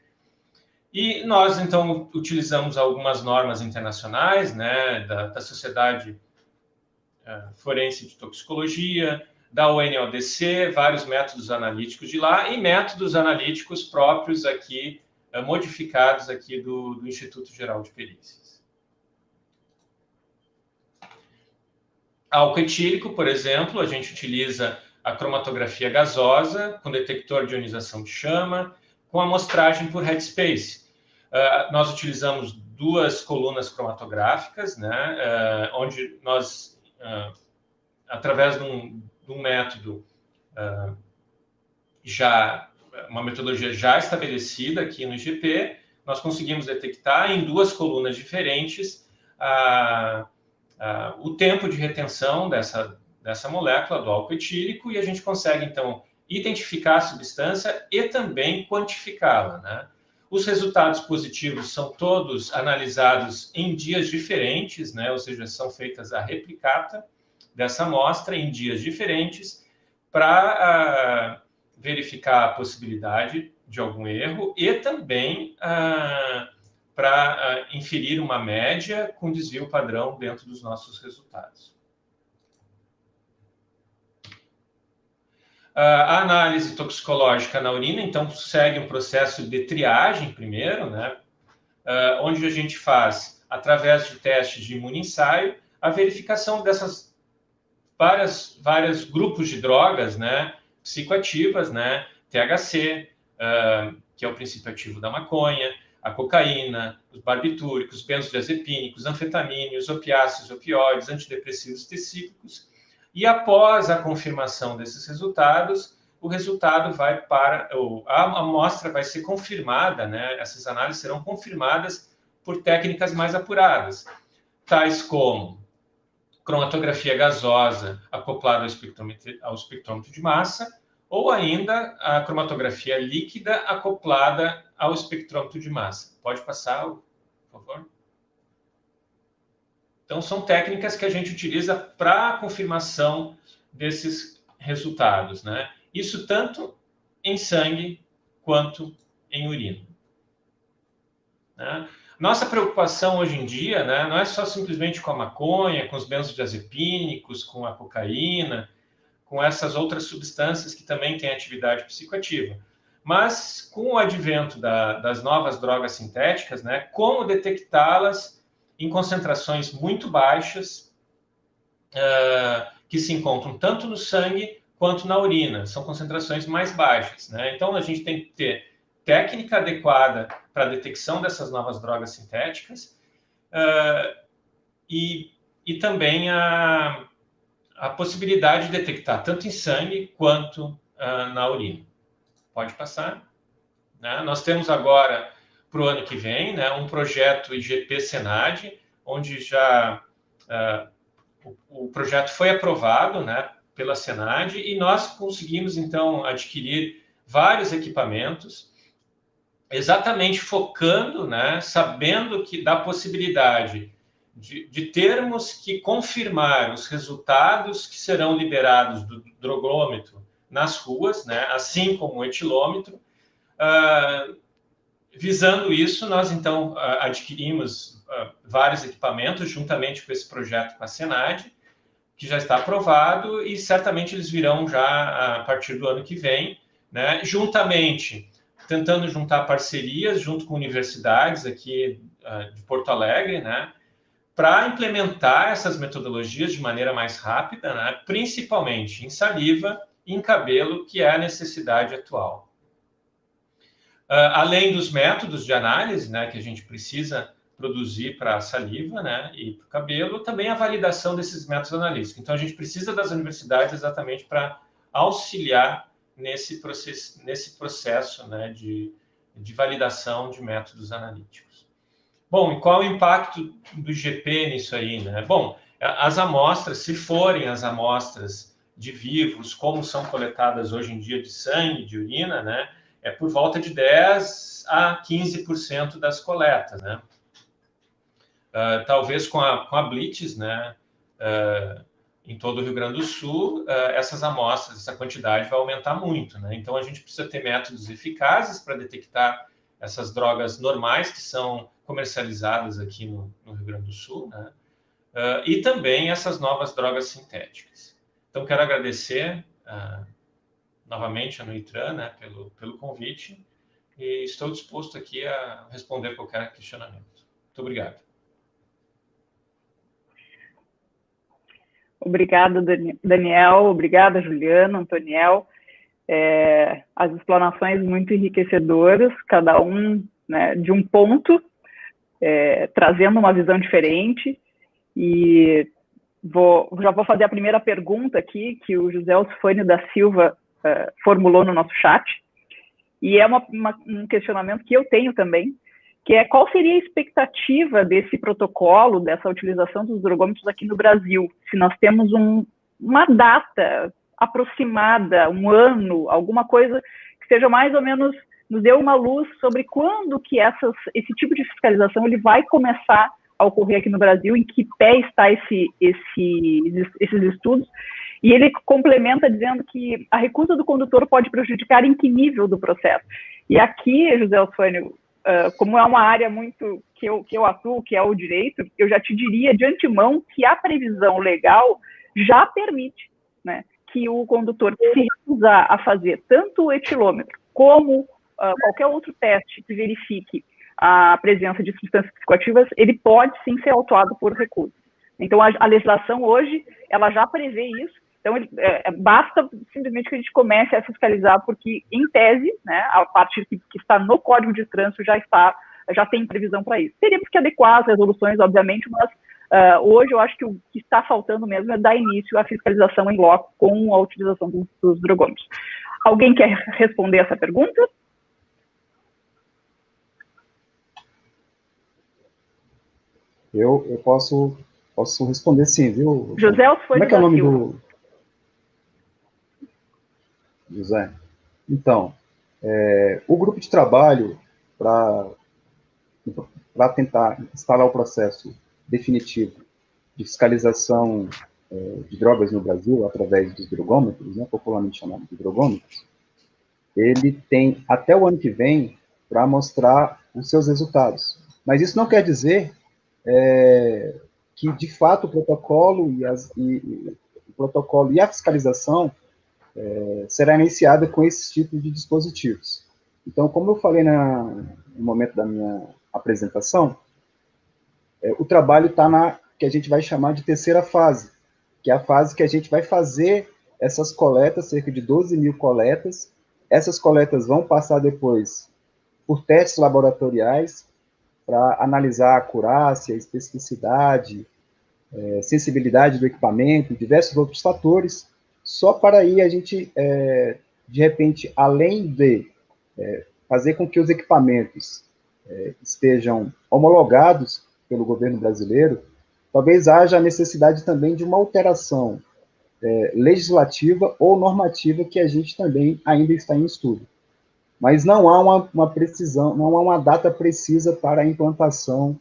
E nós, então, utilizamos algumas normas internacionais, né, da Sociedade Forense de Toxicologia, da UNODC, vários métodos analíticos de lá e métodos analíticos próprios aqui, modificados aqui do Instituto Geral de Perícias. Álcool etílico, por exemplo, a gente utiliza a cromatografia gasosa com detector de ionização de chama, com amostragem por headspace. Nós utilizamos 2 colunas cromatográficas, né, onde nós, através de um método uma metodologia já estabelecida aqui no IGP, nós conseguimos detectar em 2 colunas diferentes o tempo de retenção dessa molécula do álcool etílico e a gente consegue, então, identificar a substância e também quantificá-la, né? Os resultados positivos são todos analisados em dias diferentes, né? Ou seja, são feitas a replicata dessa amostra em dias diferentes para verificar a possibilidade de algum erro e também para inferir uma média com desvio padrão dentro dos nossos resultados. A análise toxicológica na urina, então, segue um processo de triagem primeiro, né? Onde a gente faz, através de testes de imunoensaio, a verificação dessas vários grupos de drogas, né, psicoativas, né, THC, que é o princípio ativo da maconha, a cocaína, os barbitúricos, benzodiazepínicos, anfetamíneos, opiáceos, opioides, antidepressivos específicos. E após a confirmação desses resultados, o resultado vai para... A amostra vai ser confirmada, né? Essas análises serão confirmadas por técnicas mais apuradas, tais como cromatografia gasosa acoplada ao espectrômetro de massa, ou ainda a cromatografia líquida acoplada ao espectrômetro de massa. Pode passar, por favor? Então, são técnicas que a gente utiliza para a confirmação desses resultados, né? Isso tanto em sangue quanto em urina, né? Nossa preocupação hoje em dia, né, não é só simplesmente com a maconha, com os benzodiazepínicos, com a cocaína, com essas outras substâncias que também têm atividade psicoativa, mas com o advento das novas drogas sintéticas, né, como detectá-las em concentrações muito baixas, que se encontram tanto no sangue quanto na urina. São concentrações mais baixas, né? Então, a gente tem que ter técnica adequada para a detecção dessas novas drogas sintéticas e também a possibilidade de detectar tanto em sangue quanto na urina. Pode passar, né? Nós temos agora, para o ano que vem, né, um projeto IGP-Senad, onde já o projeto foi aprovado, né, pela Senad e nós conseguimos, então, adquirir vários equipamentos, exatamente focando, né, sabendo da possibilidade de termos que confirmar os resultados que serão liberados do drogômetro nas ruas, né, assim como o etilômetro. Visando isso, nós, então, adquirimos vários equipamentos, juntamente com esse projeto com a Senad, que já está aprovado, e certamente eles virão já a partir do ano que vem, né, juntamente, tentando juntar parcerias junto com universidades aqui de Porto Alegre, né, para implementar essas metodologias de maneira mais rápida, né, principalmente em saliva e em cabelo, que é a necessidade atual. Além dos métodos de análise, né, que a gente precisa produzir para a saliva, né, e para o cabelo, também a validação desses métodos analíticos. Então, a gente precisa das universidades exatamente para auxiliar nesse processo, né, de validação de métodos analíticos. Bom, e qual o impacto do IGP nisso aí, né? Bom, as amostras, se forem as amostras de vivos, como são coletadas hoje em dia de sangue, de urina, né, é por volta de 10% a 15% das coletas, né? Talvez com a Blitz, né, em todo o Rio Grande do Sul, essas amostras, essa quantidade vai aumentar muito, né? Então, a gente precisa ter métodos eficazes para detectar essas drogas normais que são comercializadas aqui no Rio Grande do Sul, né? E também essas novas drogas sintéticas. Então, quero agradecer novamente a NUITRAN, né, pelo convite, e estou disposto aqui a responder qualquer questionamento. Muito obrigado. Obrigada, Daniel. Obrigada, Juliana, Antoniel. As explanações muito enriquecedoras, cada um, né, de um ponto, trazendo uma visão diferente. E já vou fazer a primeira pergunta aqui, que o José Osfânio da Silva formulou no nosso chat, e é um questionamento que eu tenho também, que é qual seria a expectativa desse protocolo, dessa utilização dos drogômetros aqui no Brasil, se nós temos uma data aproximada, um ano, alguma coisa que seja mais ou menos, nos dê uma luz sobre quando que esse tipo de fiscalização ele vai começar a ocorrer aqui no Brasil, em que pé está esses estudos. E ele complementa dizendo que a recusa do condutor pode prejudicar em que nível do processo. E aqui, José Osfânio, como é uma área muito que eu atuo, que é o direito, eu já te diria de antemão que a previsão legal já permite, né, que o condutor que se recusar a fazer tanto o etilômetro como qualquer outro teste que verifique a presença de substâncias psicoativas, ele pode sim ser autuado por recusa. Então, a legislação hoje, ela já prevê isso. Então, basta simplesmente que a gente comece a fiscalizar, porque, em tese, né, a parte que está no Código de Trânsito já tem previsão para isso. Teríamos que adequar as resoluções, obviamente, mas hoje eu acho que o que está faltando mesmo é dar início à fiscalização em loco com a utilização dos drogômetros. Alguém quer responder essa pergunta? Eu posso responder sim, viu? José Osfânio. Como é que é o nome do... José? Então, o grupo de trabalho para tentar instalar o processo definitivo de fiscalização de drogas no Brasil, através dos drogômetros, né, popularmente chamado de drogômetros, ele tem até o ano que vem para mostrar os seus resultados. Mas isso não quer dizer que, de fato, o protocolo e a fiscalização será iniciada com esses tipos de dispositivos. Então, como eu falei no momento da minha apresentação, o trabalho está na que a gente vai chamar de terceira fase, que é a fase que a gente vai fazer essas coletas, cerca de 12 mil coletas. Essas coletas vão passar depois por testes laboratoriais para analisar a acurácia, a especificidade, sensibilidade do equipamento, diversos outros fatores, só para aí a gente, de repente, além de fazer com que os equipamentos estejam homologados pelo governo brasileiro, talvez haja a necessidade também de uma alteração legislativa ou normativa que a gente também ainda está em estudo. Mas não há uma precisão, não há uma data precisa para a implantação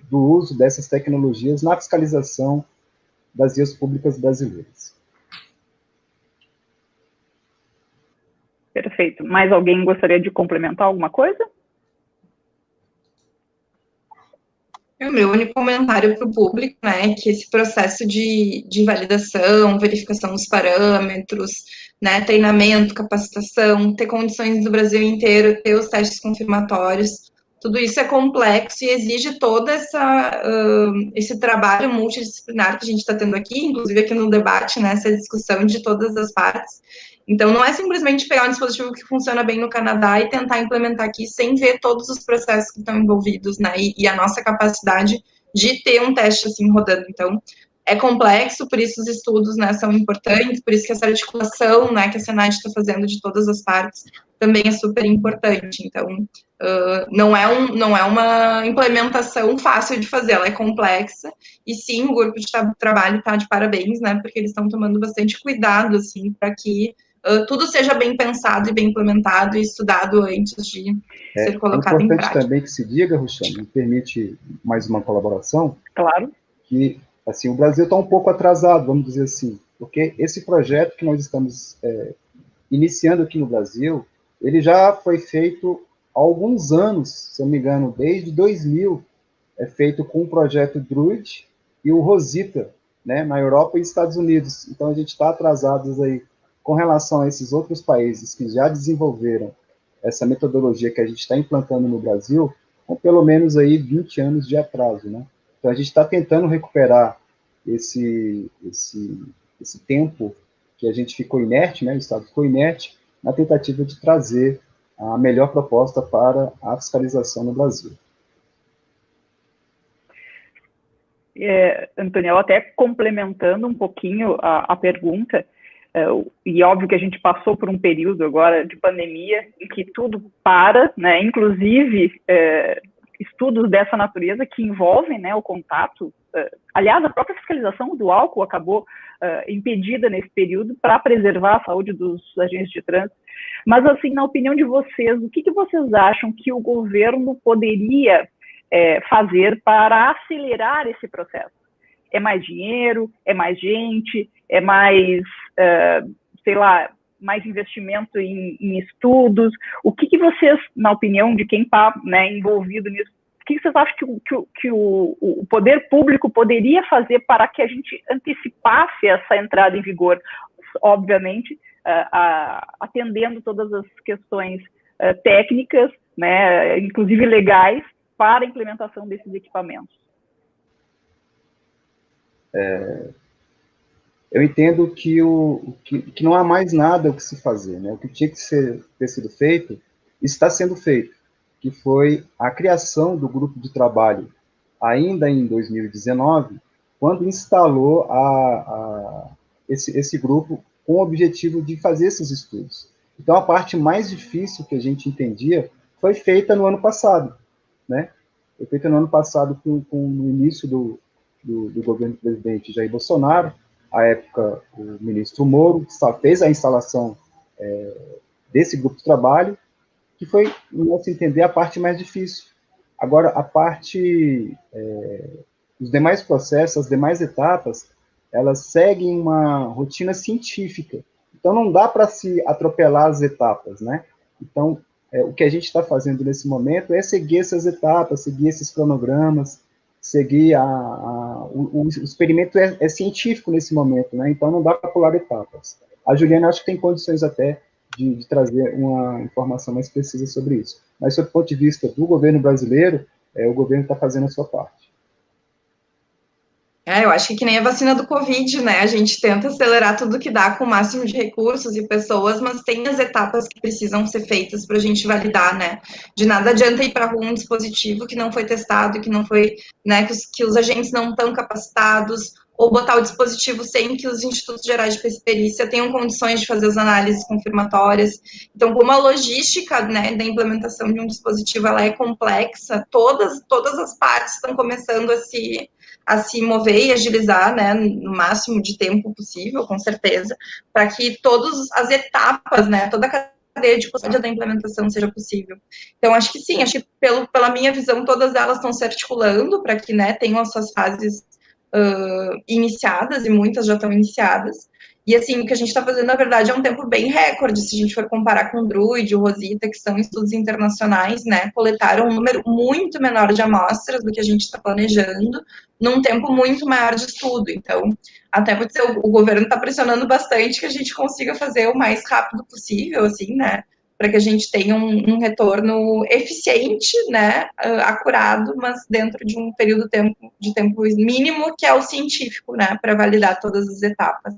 do uso dessas tecnologias na fiscalização das vias públicas brasileiras. Perfeito. Mais alguém gostaria de complementar alguma coisa? O meu único comentário para o público, né, que esse processo de validação, verificação dos parâmetros, né, treinamento, capacitação, ter condições do Brasil inteiro, ter os testes confirmatórios, tudo isso é complexo e exige todo esse trabalho multidisciplinar que a gente está tendo aqui, inclusive aqui no debate, né, essa discussão de todas as partes. Então, não é simplesmente pegar um dispositivo que funciona bem no Canadá e tentar implementar aqui sem ver todos os processos que estão envolvidos, né, e a nossa capacidade de ter um teste assim rodando. Então, é complexo, por isso os estudos, né, são importantes, por isso que essa articulação, né, que a Senad está fazendo de todas as partes também é super importante. Então, não é uma implementação fácil de fazer, ela é complexa, e sim, o grupo de trabalho está de parabéns, né, porque eles estão tomando bastante cuidado, assim, para que tudo seja bem pensado e bem implementado e estudado antes de ser colocado em prática. É importante também que se diga, Roxane, me permite mais uma colaboração? Claro. Que, assim, o Brasil está um pouco atrasado, vamos dizer assim, porque esse projeto que nós estamos iniciando aqui no Brasil, ele já foi feito há alguns anos, se eu não me engano, desde 2000, é feito com o projeto Druid e o Rosita, né, na Europa e Estados Unidos. Então, a gente está atrasados aí com relação a esses outros países que já desenvolveram essa metodologia que a gente está implantando no Brasil, com pelo menos aí 20 anos de atraso, né? Então, a gente está tentando recuperar esse tempo que a gente ficou inerte, né, o Estado ficou inerte, na tentativa de trazer a melhor proposta para a fiscalização no Brasil. Antoniel, até complementando um pouquinho a pergunta, e óbvio que a gente passou por um período agora de pandemia em que tudo para, né, inclusive estudos dessa natureza que envolvem, né, o contato. Aliás, a própria fiscalização do álcool acabou impedida nesse período para preservar a saúde dos agentes de trânsito. Mas, assim, na opinião de vocês, o que vocês acham que o governo poderia fazer para acelerar esse processo? É mais dinheiro? É mais gente? É mais, sei lá, mais investimento em estudos? O que vocês, na opinião de quem está, né, envolvido nisso, o que vocês acham que o poder público poderia fazer para que a gente antecipasse essa entrada em vigor? Obviamente, atendendo todas as questões técnicas, né, inclusive legais, para a implementação desses equipamentos. Eu entendo que não há mais nada o que se fazer, né? O que tinha que ter sido feito está sendo feito, que foi a criação do grupo de trabalho, ainda em 2019, quando instalou esse grupo com o objetivo de fazer esses estudos. Então, a parte mais difícil que a gente entendia foi feita no ano passado, né? Foi feita no ano passado no início do governo do presidente Jair Bolsonaro. À época, o ministro Moro fez a instalação desse grupo de trabalho, que foi, no nosso entender, a parte mais difícil. Agora, a parte, os demais processos, as demais etapas, elas seguem uma rotina científica. Então, não dá para se atropelar as etapas, né? Então, o que a gente está fazendo nesse momento é seguir essas etapas, seguir esses cronogramas, seguir o experimento é científico nesse momento, né? Então não dá para pular etapas. A Juliana acho que tem condições até de trazer uma informação mais precisa sobre isso. Mas, sob o ponto de vista do governo brasileiro, o governo está fazendo a sua parte. Eu acho que nem a vacina do Covid, né? A gente tenta acelerar tudo que dá com o máximo de recursos e pessoas, mas tem as etapas que precisam ser feitas para a gente validar, né? De nada adianta ir para a rua um dispositivo que não foi testado, que não foi, né? Que os agentes não estão capacitados, ou botar o dispositivo sem que os institutos gerais de perícia tenham condições de fazer as análises confirmatórias. Então, como a logística, né, da implementação de um dispositivo ela é complexa, todas as partes estão começando a se mover e agilizar, né, no máximo de tempo possível, com certeza, para que todas as etapas, né, toda a cadeia de custódia da implementação seja possível. Então, acho que sim, acho que pela minha visão, todas elas estão se articulando para que, né, tenham as suas fases iniciadas, e muitas já estão iniciadas. E, assim, o que a gente está fazendo, na verdade, é um tempo bem recorde, se a gente for comparar com o Druid, o Rosita, que são estudos internacionais, né, coletaram um número muito menor de amostras do que a gente está planejando, num tempo muito maior de estudo. Então, até porque o governo está pressionando bastante que a gente consiga fazer o mais rápido possível, assim, né, para que a gente tenha um retorno eficiente, né, acurado, mas dentro de um período de tempo mínimo, que é o científico, né, para validar todas as etapas.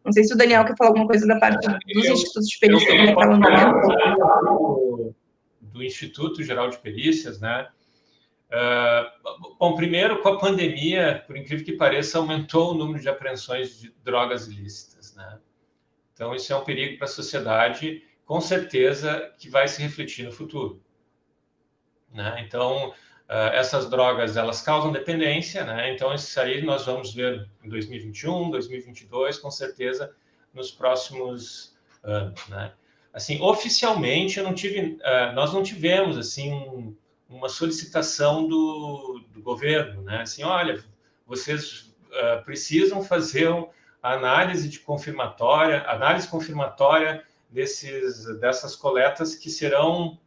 Não sei se o Daniel quer falar alguma coisa da parte dos institutos de perícia naquela momento. Do Instituto Geral de Perícias, né? Bom, primeiro, com a pandemia, por incrível que pareça, aumentou o número de apreensões de drogas ilícitas, né? Então, isso é um perigo para a sociedade, com certeza, que vai se refletir no futuro, né? Então, essas drogas, elas causam dependência, né? Então, isso aí nós vamos ver em 2021, 2022, com certeza, nos próximos anos, né? Assim, oficialmente, nós não tivemos, assim, uma solicitação do governo, né? Assim, olha, vocês precisam fazer análise confirmatória dessas coletas que serão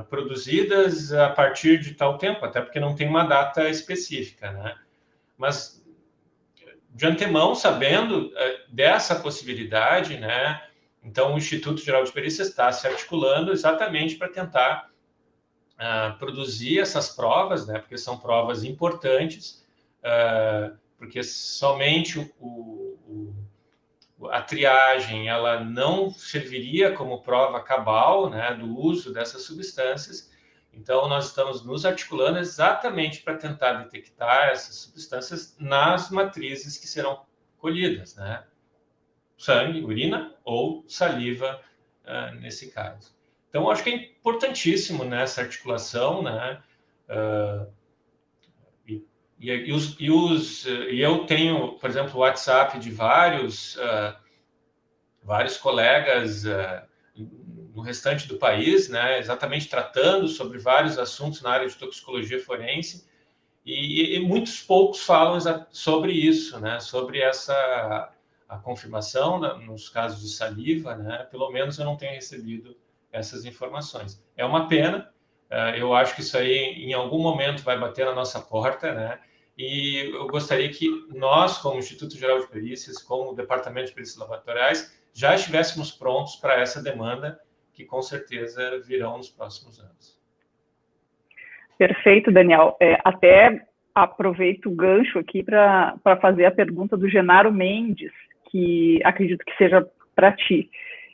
produzidas a partir de tal tempo, até porque não tem uma data específica, né? Mas, de antemão, sabendo dessa possibilidade, né? Então, o Instituto Geral de Perícias está se articulando exatamente para tentar produzir essas provas, né? Porque são provas importantes, porque somente a triagem ela não serviria como prova cabal, né, do uso dessas substâncias. Então, nós estamos nos articulando exatamente para tentar detectar essas substâncias nas matrizes que serão colhidas, né? Sangue, urina ou saliva, nesse caso. Então, acho que é importantíssimo nessa articulação, né? E eu tenho, por exemplo, o WhatsApp de vários colegas no restante do país, né, exatamente tratando sobre vários assuntos na área de toxicologia forense, e muitos poucos falam sobre isso, né, sobre a confirmação nos casos de saliva, né, pelo menos eu não tenho recebido essas informações. É uma pena, eu acho que isso aí em algum momento vai bater na nossa porta, né, e eu gostaria que nós, como Instituto Geral de Perícias, como Departamento de Perícias Laboratoriais, já estivéssemos prontos para essa demanda, que com certeza virão nos próximos anos. Perfeito, Daniel. Até aproveito o gancho aqui para fazer a pergunta do Genaro Mendes, que acredito que seja para ti.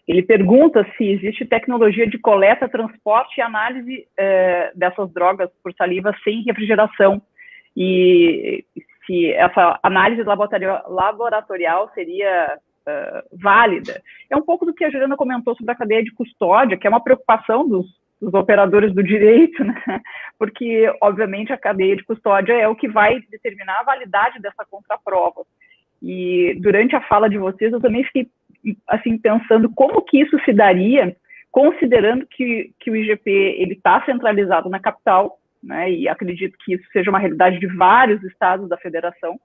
Ele pergunta se existe tecnologia de coleta, transporte e análise dessas drogas por saliva sem refrigeração, e se essa análise laboratorial seria válida. É um pouco do que a Juliana comentou sobre a cadeia de custódia, que é uma preocupação dos operadores do direito, né? Porque, obviamente, a cadeia de custódia é o que vai determinar a validade dessa contraprova. E durante a fala de vocês, eu também fiquei assim, pensando como que isso se daria, considerando que o IGP está centralizado na capital, né? E acredito que isso seja uma realidade de vários estados da federação,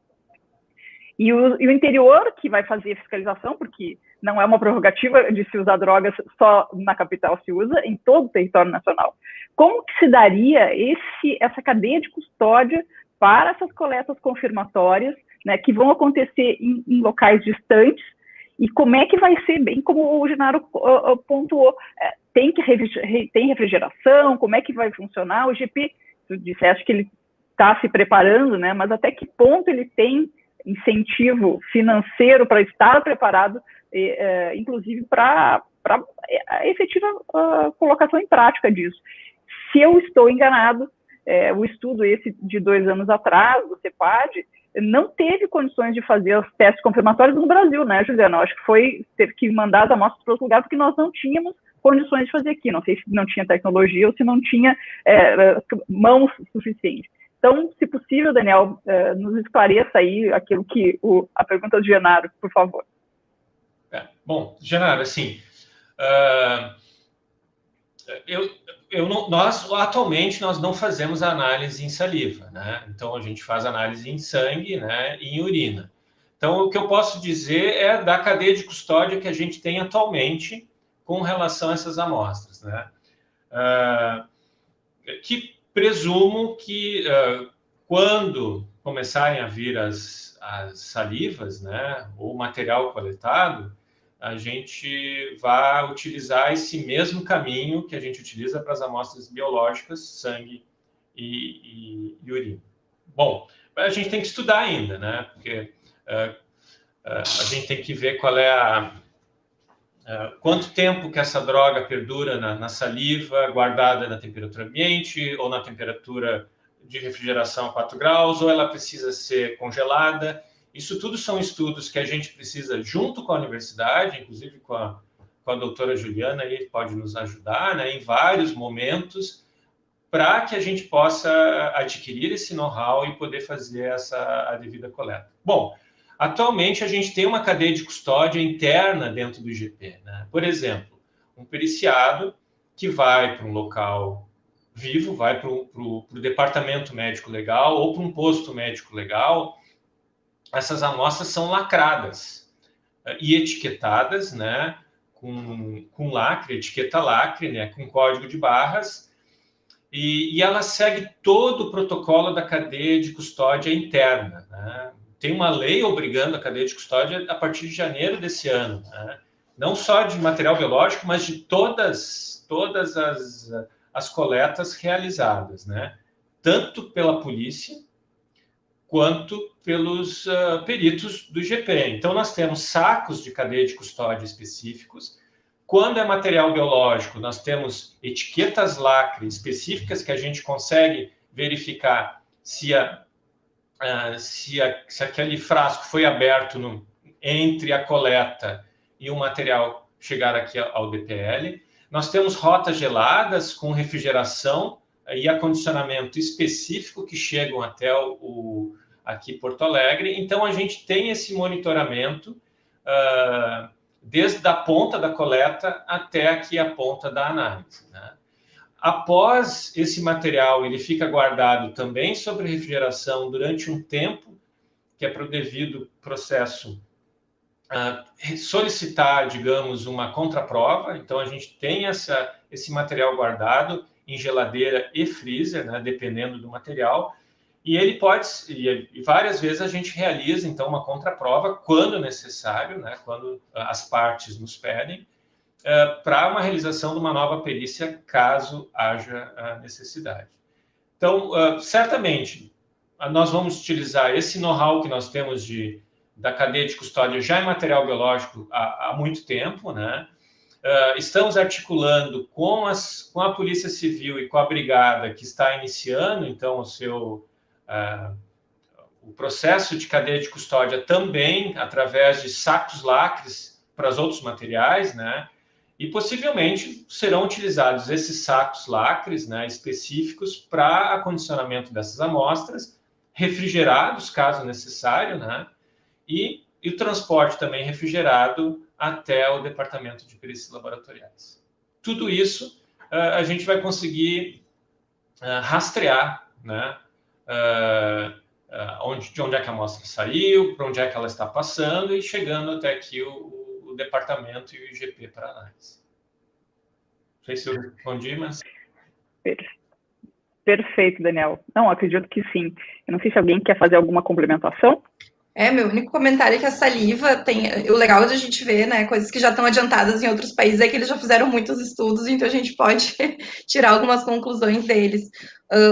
e o interior que vai fazer a fiscalização, porque não é uma prerrogativa de se usar drogas só na capital, se usa em todo o território nacional. Como que se daria essa cadeia de custódia para essas coletas confirmatórias, né, que vão acontecer em locais distantes, e como é que vai ser, bem como o Genaro pontuou, tem refrigeração, como é que vai funcionar? O IGP, tu disseste que ele está se preparando, né, mas até que ponto ele tem incentivo financeiro para estar preparado, inclusive para a efetiva colocação em prática disso. Se eu estou enganado, o estudo esse de 2 anos atrás, do CEPAD, não teve condições de fazer os testes confirmatórios no Brasil, né, Juliana? Acho que teve que mandar as amostras para outro lugar, porque nós não tínhamos condições de fazer aqui. Não sei se não tinha tecnologia ou se não tinha mãos suficientes. Então, se possível, Daniel, nos esclareça aí aquilo que a pergunta do Genaro, por favor. Bom, Genaro, assim, Atualmente, nós não fazemos análise em saliva, né? Então, a gente faz análise em sangue, né, e em urina. Então, o que eu posso dizer é da cadeia de custódia que a gente tem atualmente com relação a essas amostras, né? Que presumo que quando começarem a vir as salivas, né, ou material coletado, a gente vai utilizar esse mesmo caminho que a gente utiliza para as amostras biológicas, sangue e urina. Bom, a gente tem que estudar ainda, né? Porque a gente tem que ver qual é quanto tempo que essa droga perdura na saliva, guardada na temperatura ambiente, ou na temperatura de refrigeração a 4 graus, ou ela precisa ser congelada. Isso tudo são estudos que a gente precisa, junto com a universidade, inclusive com a doutora Juliana, aí pode nos ajudar, né, em vários momentos, para que a gente possa adquirir esse know-how e poder fazer a devida coleta. Bom, atualmente a gente tem uma cadeia de custódia interna dentro do IGP, né? Por exemplo, um periciado que vai para um local vivo, vai para o departamento médico legal ou para um posto médico legal. Essas amostras são lacradas e etiquetadas, né, com lacre, etiqueta lacre, né, com código de barras, e ela segue todo o protocolo da cadeia de custódia interna, né? Tem uma lei obrigando a cadeia de custódia a partir de janeiro desse ano, né? Não só de material biológico, mas de todas as coletas realizadas, né? Tanto pela polícia quanto pelos peritos do IGP. Então, nós temos sacos de cadeia de custódia específicos. Quando é material biológico, nós temos etiquetas lacre específicas que a gente consegue verificar se aquele frasco foi aberto entre a coleta e o material chegar aqui ao DPL. Nós temos rotas geladas com refrigeração e acondicionamento específico que chegam até aqui Porto Alegre. Então, a gente tem esse monitoramento desde a ponta da coleta até aqui a ponta da análise, né? Após esse material, ele fica guardado também sob refrigeração durante um tempo, que é para o devido processo solicitar, digamos, uma contraprova. Então, a gente tem esse material guardado em geladeira e freezer, né, dependendo do material, e ele pode, e várias vezes a gente realiza, então, uma contraprova, quando necessário, né, quando as partes nos pedem, para uma realização de uma nova perícia, caso haja a necessidade. Então, certamente, nós vamos utilizar esse know-how que nós temos da cadeia de custódia já em material biológico há muito tempo, né? Estamos articulando com a Polícia Civil e com a Brigada, que está iniciando, então, o processo de cadeia de custódia também, através de sacos lacres para os outros materiais, né? E possivelmente serão utilizados esses sacos lacres, né, específicos para acondicionamento dessas amostras, refrigerados, caso necessário, né? E o transporte também refrigerado até o departamento de perícias laboratoriais. Tudo isso a gente vai conseguir rastrear, né? De onde é que a amostra saiu, para onde é que ela está passando e chegando até aqui o departamento e o IGP para análise. Não sei se eu respondi, mas... Perfeito, Daniel. Não, acredito que sim. Eu não sei se alguém quer fazer alguma complementação. Meu único comentário é que a saliva tem... O legal de a gente ver, né, coisas que já estão adiantadas em outros países é que eles já fizeram muitos estudos, então a gente pode tirar algumas conclusões deles.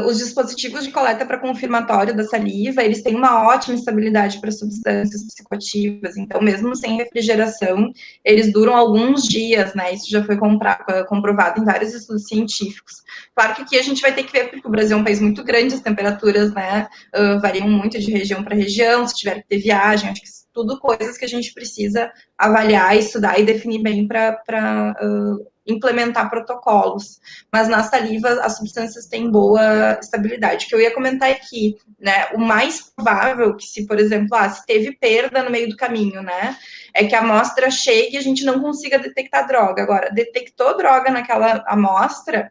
Os dispositivos de coleta para confirmatório da saliva, eles têm uma ótima estabilidade para substâncias psicoativas, então mesmo sem refrigeração, eles duram alguns dias, né, isso já foi comprovado em vários estudos científicos. Claro que aqui a gente vai ter que ver, porque o Brasil é um país muito grande, as temperaturas, né, variam muito de região para região, se tiver que ter viagem, acho que tudo coisas que a gente precisa avaliar, estudar e definir bem para implementar protocolos, mas na saliva as substâncias têm boa estabilidade. O que eu ia comentar aqui, né, o mais provável que se, por exemplo, se teve perda no meio do caminho, né, é que a amostra chegue e a gente não consiga detectar droga. Agora, detectou droga naquela amostra,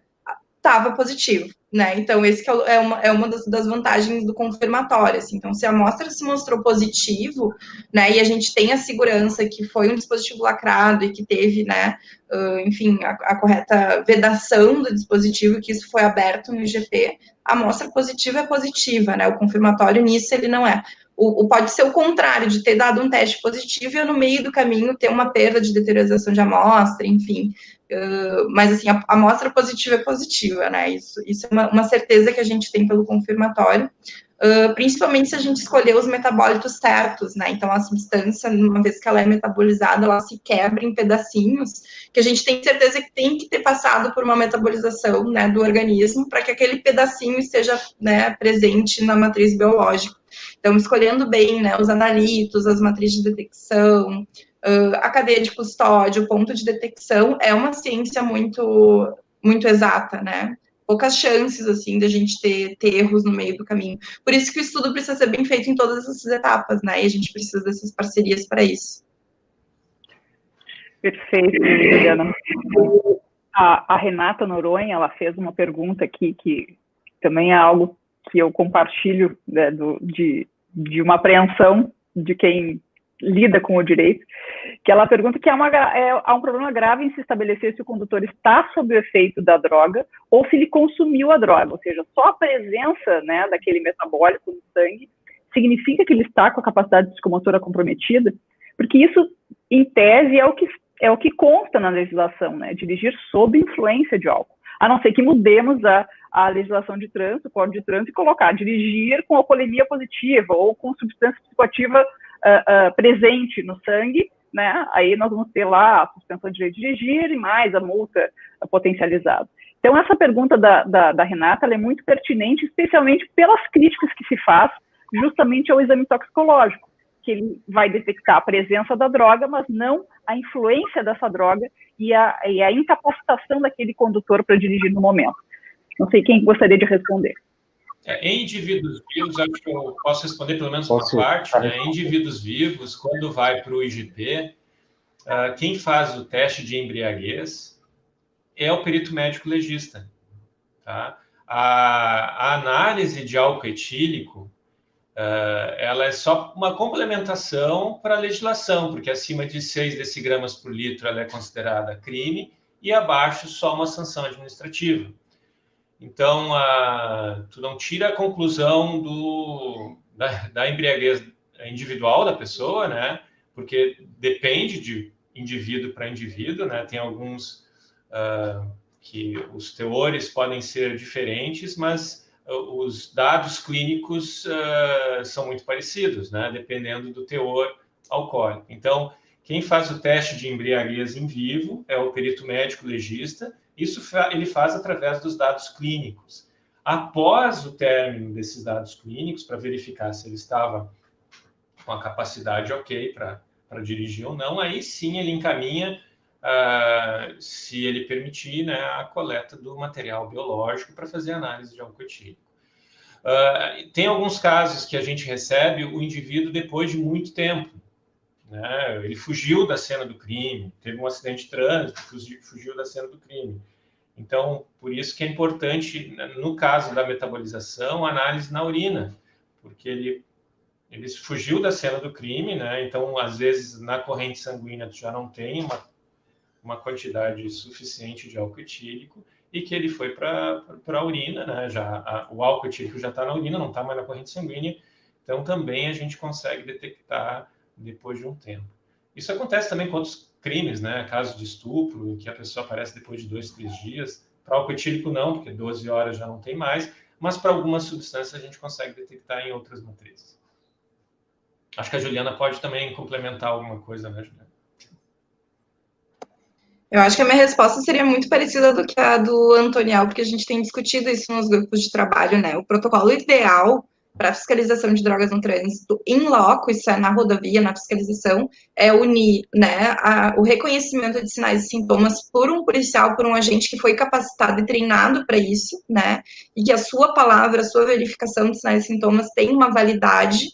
estava positivo, né? Então, esse que é uma das vantagens do confirmatório, assim. Então, se a amostra se mostrou positivo, né, e a gente tem a segurança que foi um dispositivo lacrado e que teve, né, enfim, a correta vedação do dispositivo, que isso foi aberto no IGP, a amostra positiva é positiva, né? O confirmatório nisso ele não é. Pode ser o contrário, de ter dado um teste positivo e no meio do caminho ter uma perda de deterioração de amostra, enfim. Mas, assim, a amostra positiva é positiva, né? Isso é uma certeza que a gente tem pelo confirmatório, principalmente se a gente escolher os metabólitos certos, né? Então, a substância, uma vez que ela é metabolizada, ela se quebra em pedacinhos, que a gente tem certeza que tem que ter passado por uma metabolização, né, do organismo, para que aquele pedacinho esteja, né, presente na matriz biológica. Então, escolhendo bem, né, os analitos, as matrizes de detecção, a cadeia de custódia, o ponto de detecção, é uma ciência muito, muito exata, né? Poucas chances, assim, da gente ter erros no meio do caminho. Por isso que o estudo precisa ser bem feito em todas essas etapas, né? E a gente precisa dessas parcerias para isso. Perfeito, Juliana. A Renata Noronha, ela fez uma pergunta aqui que também é algo que eu compartilho, né, de uma apreensão de quem lida com o direito, que ela pergunta que há um problema grave em se estabelecer se o condutor está sob o efeito da droga ou se ele consumiu a droga, ou seja, só a presença, né, daquele metabólico no sangue significa que ele está com a capacidade psicomotora comprometida, porque isso, em tese, é o que consta na legislação, né, dirigir sob influência de álcool, a não ser que mudemos a legislação de trânsito, o Código de Trânsito, e colocar dirigir com alcoolemia positiva ou com substância psicoativa presente no sangue, né? Aí nós vamos ter lá a suspensão de direito de dirigir e mais a multa potencializada. Então, essa pergunta da Renata, ela é muito pertinente, especialmente pelas críticas que se faz justamente ao exame toxicológico, que ele vai detectar a presença da droga, mas não a influência dessa droga e a incapacitação daquele condutor para dirigir no momento. Não sei quem gostaria de responder. Em indivíduos vivos, acho que eu posso responder pelo menos uma parte, né? Em indivíduos vivos, quando vai para o IGP, quem faz o teste de embriaguez é o perito médico legista. Tá? A análise de álcool etílico, ela é só uma complementação para a legislação, porque acima de 6 decigramas por litro ela é considerada crime e abaixo só uma sanção administrativa. Então, tu não tira a conclusão da embriaguez individual da pessoa, né? Porque depende de indivíduo para indivíduo, né? Tem alguns que os teores podem ser diferentes, mas os dados clínicos são muito parecidos, né? Dependendo do teor alcoólico. Então, quem faz o teste de embriaguez em vivo é o perito médico legista. Isso ele faz através dos dados clínicos. Após o término desses dados clínicos, para verificar se ele estava com a capacidade ok para dirigir ou não, aí sim ele encaminha, se ele permitir, né, a coleta do material biológico para fazer análise de álcool etílico. Tem alguns casos que a gente recebe o indivíduo depois de muito tempo. Né? Ele fugiu da cena do crime, teve um acidente de trânsito, fugiu da cena do crime. Então, por isso que é importante, no caso da metabolização, a análise na urina, porque ele fugiu da cena do crime, né? Então, às vezes, na corrente sanguínea, tu já não tem uma quantidade suficiente de álcool etílico e que ele foi para a urina, né? O álcool etílico já está na urina, não está mais na corrente sanguínea, então também a gente consegue detectar depois de um tempo. Isso acontece também com outros crimes, né? Casos de estupro, que a pessoa aparece depois de 2, 3 dias. Para álcool etílico não, porque 12 horas já não tem mais, mas para algumas substâncias a gente consegue detectar em outras matrizes. Acho que a Juliana pode também complementar alguma coisa, né, Juliana? Eu acho que a minha resposta seria muito parecida do que a do Antoniel, porque a gente tem discutido isso nos grupos de trabalho, né? O protocolo ideal para fiscalização de drogas no trânsito em loco, isso é na rodovia, na fiscalização, é unir, né, o reconhecimento de sinais e sintomas por um policial, por um agente que foi capacitado e treinado para isso, né, e que a sua palavra, a sua verificação de sinais e sintomas tem uma validade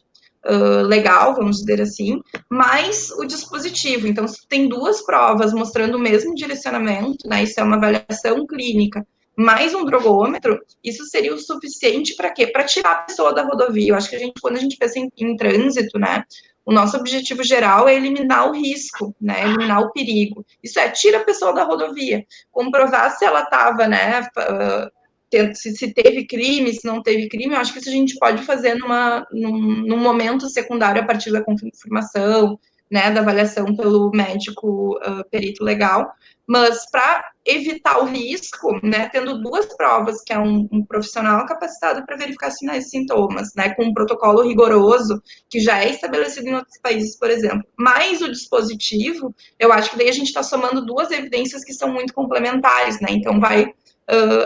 legal, vamos dizer assim, mais o dispositivo. Então, se tem duas provas mostrando o mesmo direcionamento, né, isso é uma avaliação clínica, mais um drogômetro, isso seria o suficiente para quê? Para tirar a pessoa da rodovia. Eu acho que quando a gente pensa em trânsito, né, o nosso objetivo geral é eliminar o risco, né, eliminar o perigo. Isso é, tira a pessoa da rodovia, comprovar se ela estava, né, se teve crime, se não teve crime, eu acho que isso a gente pode fazer num momento secundário a partir da confirmação, né, da avaliação pelo médico perito legal, mas para evitar o risco, né, tendo duas provas, que é um profissional capacitado para verificar sinais e sintomas, né, com um protocolo rigoroso, que já é estabelecido em outros países, por exemplo, mais o dispositivo, eu acho que daí a gente está somando duas evidências que são muito complementares, né, então vai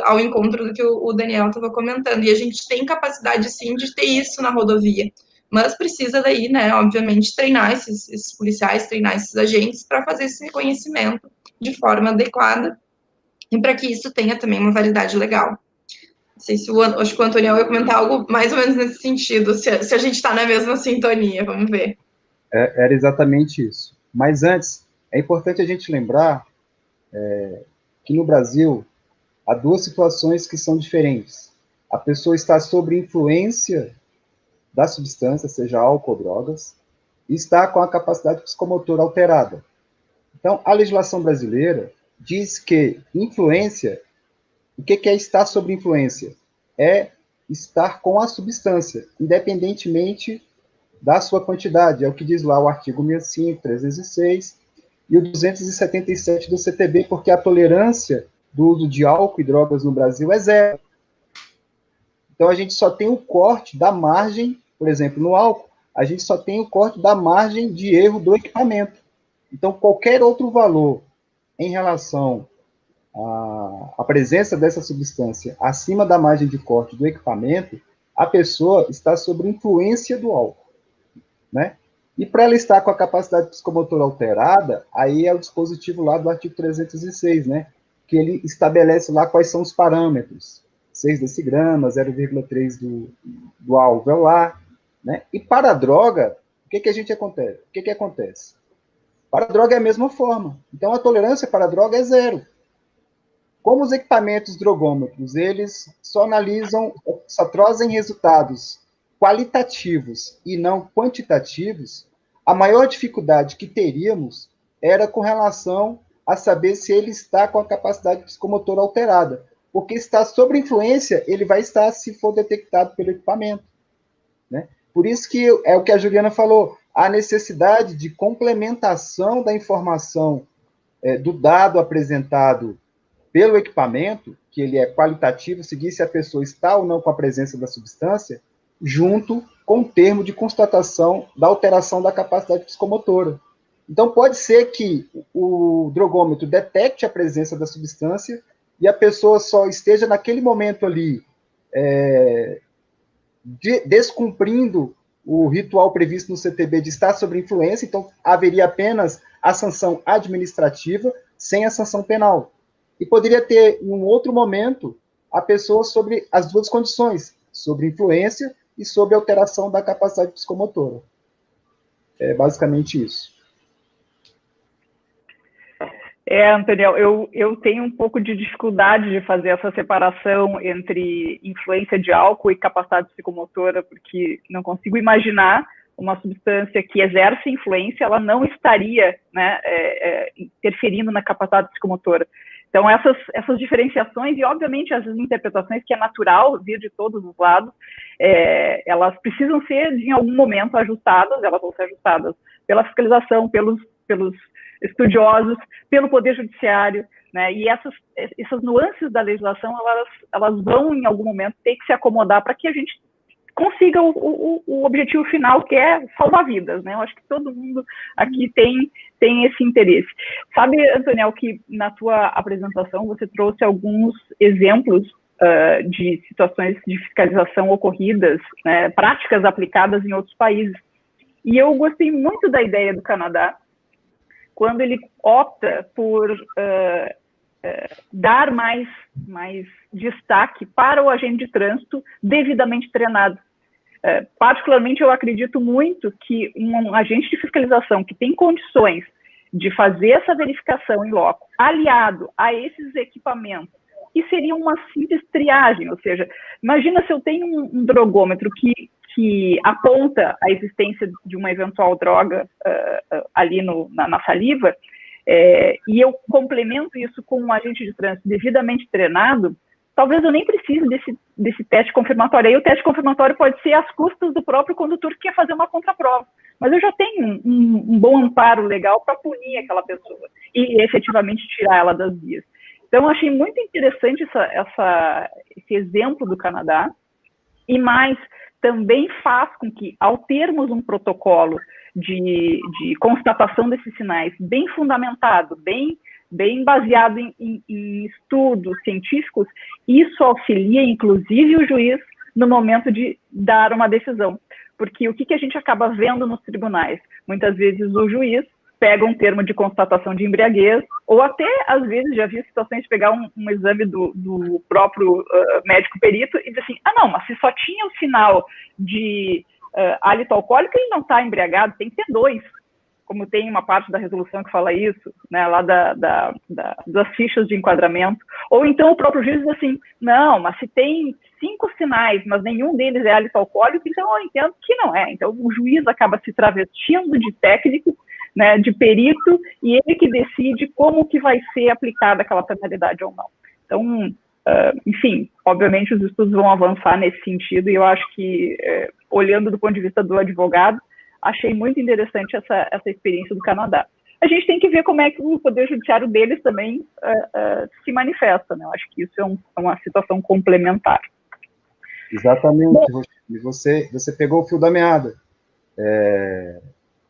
ao encontro do que o Daniel estava comentando, e a gente tem capacidade, sim, de ter isso na rodovia, mas precisa daí, né, obviamente, treinar esses policiais, treinar esses agentes para fazer esse reconhecimento de forma adequada e para que isso tenha também uma validade legal. Não sei se acho que o Antônio vai comentar algo mais ou menos nesse sentido, se a gente está na mesma sintonia, vamos ver. Era exatamente isso. Mas antes, é importante a gente lembrar que no Brasil há duas situações que são diferentes. A pessoa está sob influência da substância, seja álcool ou drogas, e está com a capacidade psicomotora alterada. Então, a legislação brasileira diz que influência, o que é estar sob influência? É estar com a substância, independentemente da sua quantidade. É o que diz lá o artigo 65, 306 e o 277 do CTB, porque a tolerância do uso de álcool e drogas no Brasil é zero. Então, a gente só tem o corte da margem, por exemplo, no álcool, a gente só tem o corte da margem de erro do equipamento. Então, qualquer outro valor em relação à presença dessa substância acima da margem de corte do equipamento, a pessoa está sob influência do álcool, né? E para ela estar com a capacidade psicomotora alterada, aí é o dispositivo lá do artigo 306, né? Que ele estabelece lá quais são os parâmetros. 6 decigramas, 0,3 do alveolar, né? E para a droga, o que acontece? Para a droga é a mesma forma. Então, a tolerância para a droga é zero. Como os equipamentos drogômetros, eles só trazem resultados qualitativos e não quantitativos, a maior dificuldade que teríamos era com relação a saber se ele está com a capacidade psicomotora alterada. Porque está sob influência, ele vai estar se for detectado pelo equipamento, né? Por isso que é o que a Juliana falou, a necessidade de complementação da informação do dado apresentado pelo equipamento, que ele é qualitativo, seguir se a pessoa está ou não com a presença da substância, junto com o termo de constatação da alteração da capacidade psicomotora. Então, pode ser que o drogômetro detecte a presença da substância e a pessoa só esteja naquele momento ali descumprindo o ritual previsto no CTB de estar sob influência, então haveria apenas a sanção administrativa sem a sanção penal. E poderia ter, em um outro momento, a pessoa sobre as duas condições, sobre influência e sobre alteração da capacidade psicomotora. É basicamente isso. Antônio, eu tenho um pouco de dificuldade de fazer essa separação entre influência de álcool e capacidade psicomotora, porque não consigo imaginar uma substância que exerce influência, ela não estaria, né, interferindo na capacidade psicomotora. Então, essas diferenciações e, obviamente, essas interpretações, que é natural vir de todos os lados, elas precisam ser, em algum momento, ajustadas, elas vão ser ajustadas pela fiscalização, pelos estudiosos, pelo Poder Judiciário, né? E essas nuances da legislação, elas vão, em algum momento, ter que se acomodar para que a gente consiga o objetivo final, que é salvar vidas, né? Eu acho que todo mundo aqui tem esse interesse. Sabe, Antônio, que na tua apresentação você trouxe alguns exemplos de situações de fiscalização ocorridas, né, práticas aplicadas em outros países. E eu gostei muito da ideia do Canadá, quando ele opta por dar mais destaque para o agente de trânsito devidamente treinado. Particularmente, eu acredito muito que um agente de fiscalização que tem condições de fazer essa verificação em loco, aliado a esses equipamentos, que seria uma simples triagem, ou seja, imagina se eu tenho um drogômetro que aponta a existência de uma eventual droga ali na saliva, e eu complemento isso com um agente de trânsito devidamente treinado, talvez eu nem precise desse teste confirmatório. Aí o teste confirmatório pode ser às custas do próprio condutor que quer fazer uma contraprova. Mas eu já tenho um bom amparo legal para punir aquela pessoa e efetivamente tirar ela das vias. Então, eu achei muito interessante esse exemplo do Canadá, e mais, também faz com que, ao termos um protocolo de constatação desses sinais bem fundamentado, bem baseado em estudos científicos, isso auxilia, inclusive, o juiz no momento de dar uma decisão. Porque o que a gente acaba vendo nos tribunais? Muitas vezes o juiz pega um termo de constatação de embriaguez, ou até, às vezes, já vi situações de pegar um exame do próprio médico perito e dizer assim, não, mas se só tinha o sinal de hálito alcoólico, ele não está embriagado, tem que ter 2, como tem uma parte da resolução que fala isso, né, lá das fichas de enquadramento. Ou então o próprio juiz diz assim, não, mas se tem 5 sinais, mas nenhum deles é hálito alcoólico, então eu entendo que não é. Então o juiz acaba se travestindo de técnico, né, de perito, e ele que decide como que vai ser aplicada aquela penalidade ou não. Então, enfim, obviamente os estudos vão avançar nesse sentido, e eu acho que, olhando do ponto de vista do advogado, achei muito interessante essa experiência do Canadá. A gente tem que ver como é que o poder judiciário deles também se manifesta, né? Eu acho que isso é uma situação complementar. Exatamente. Bom, você pegou o fio da meada.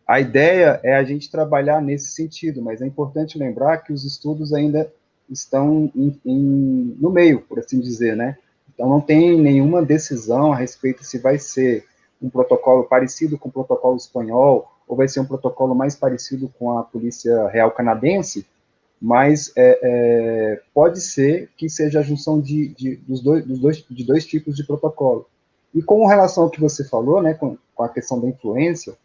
A ideia é a gente trabalhar nesse sentido, mas é importante lembrar que os estudos ainda estão no meio, por assim dizer, né? Então não tem nenhuma decisão a respeito se vai ser um protocolo parecido com o protocolo espanhol, ou vai ser um protocolo mais parecido com a Polícia Real Canadense, mas pode ser que seja a junção de dois tipos de protocolo. E com relação ao que você falou, né, com a questão da influência,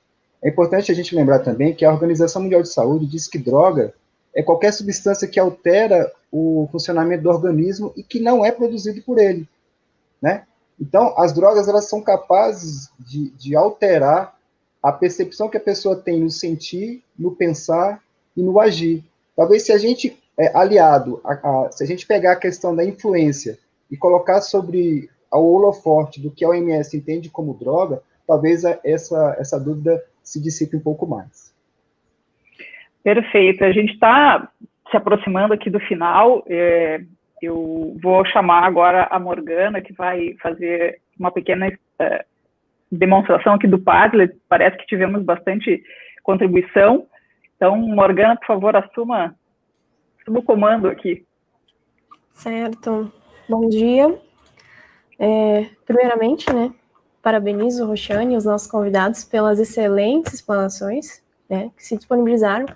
é importante a gente lembrar também que a Organização Mundial de Saúde diz que droga é qualquer substância que altera o funcionamento do organismo e que não é produzido por ele, né? Então, as drogas, elas são capazes de alterar a percepção que a pessoa tem no sentir, no pensar e no agir. Talvez se a gente, se a gente pegar a questão da influência e colocar sobre o holoforte do que a OMS entende como droga, talvez essa dúvida se dissipe um pouco mais. Perfeito. A gente está se aproximando aqui do final. Eu vou chamar agora a Morgana, que vai fazer uma pequena demonstração aqui do Padlet. Parece que tivemos bastante contribuição. Então, Morgana, por favor, assuma o comando aqui. Certo. Bom dia. Primeiramente, né, parabenizo o Roxane e os nossos convidados pelas excelentes explanações, né, que se disponibilizaram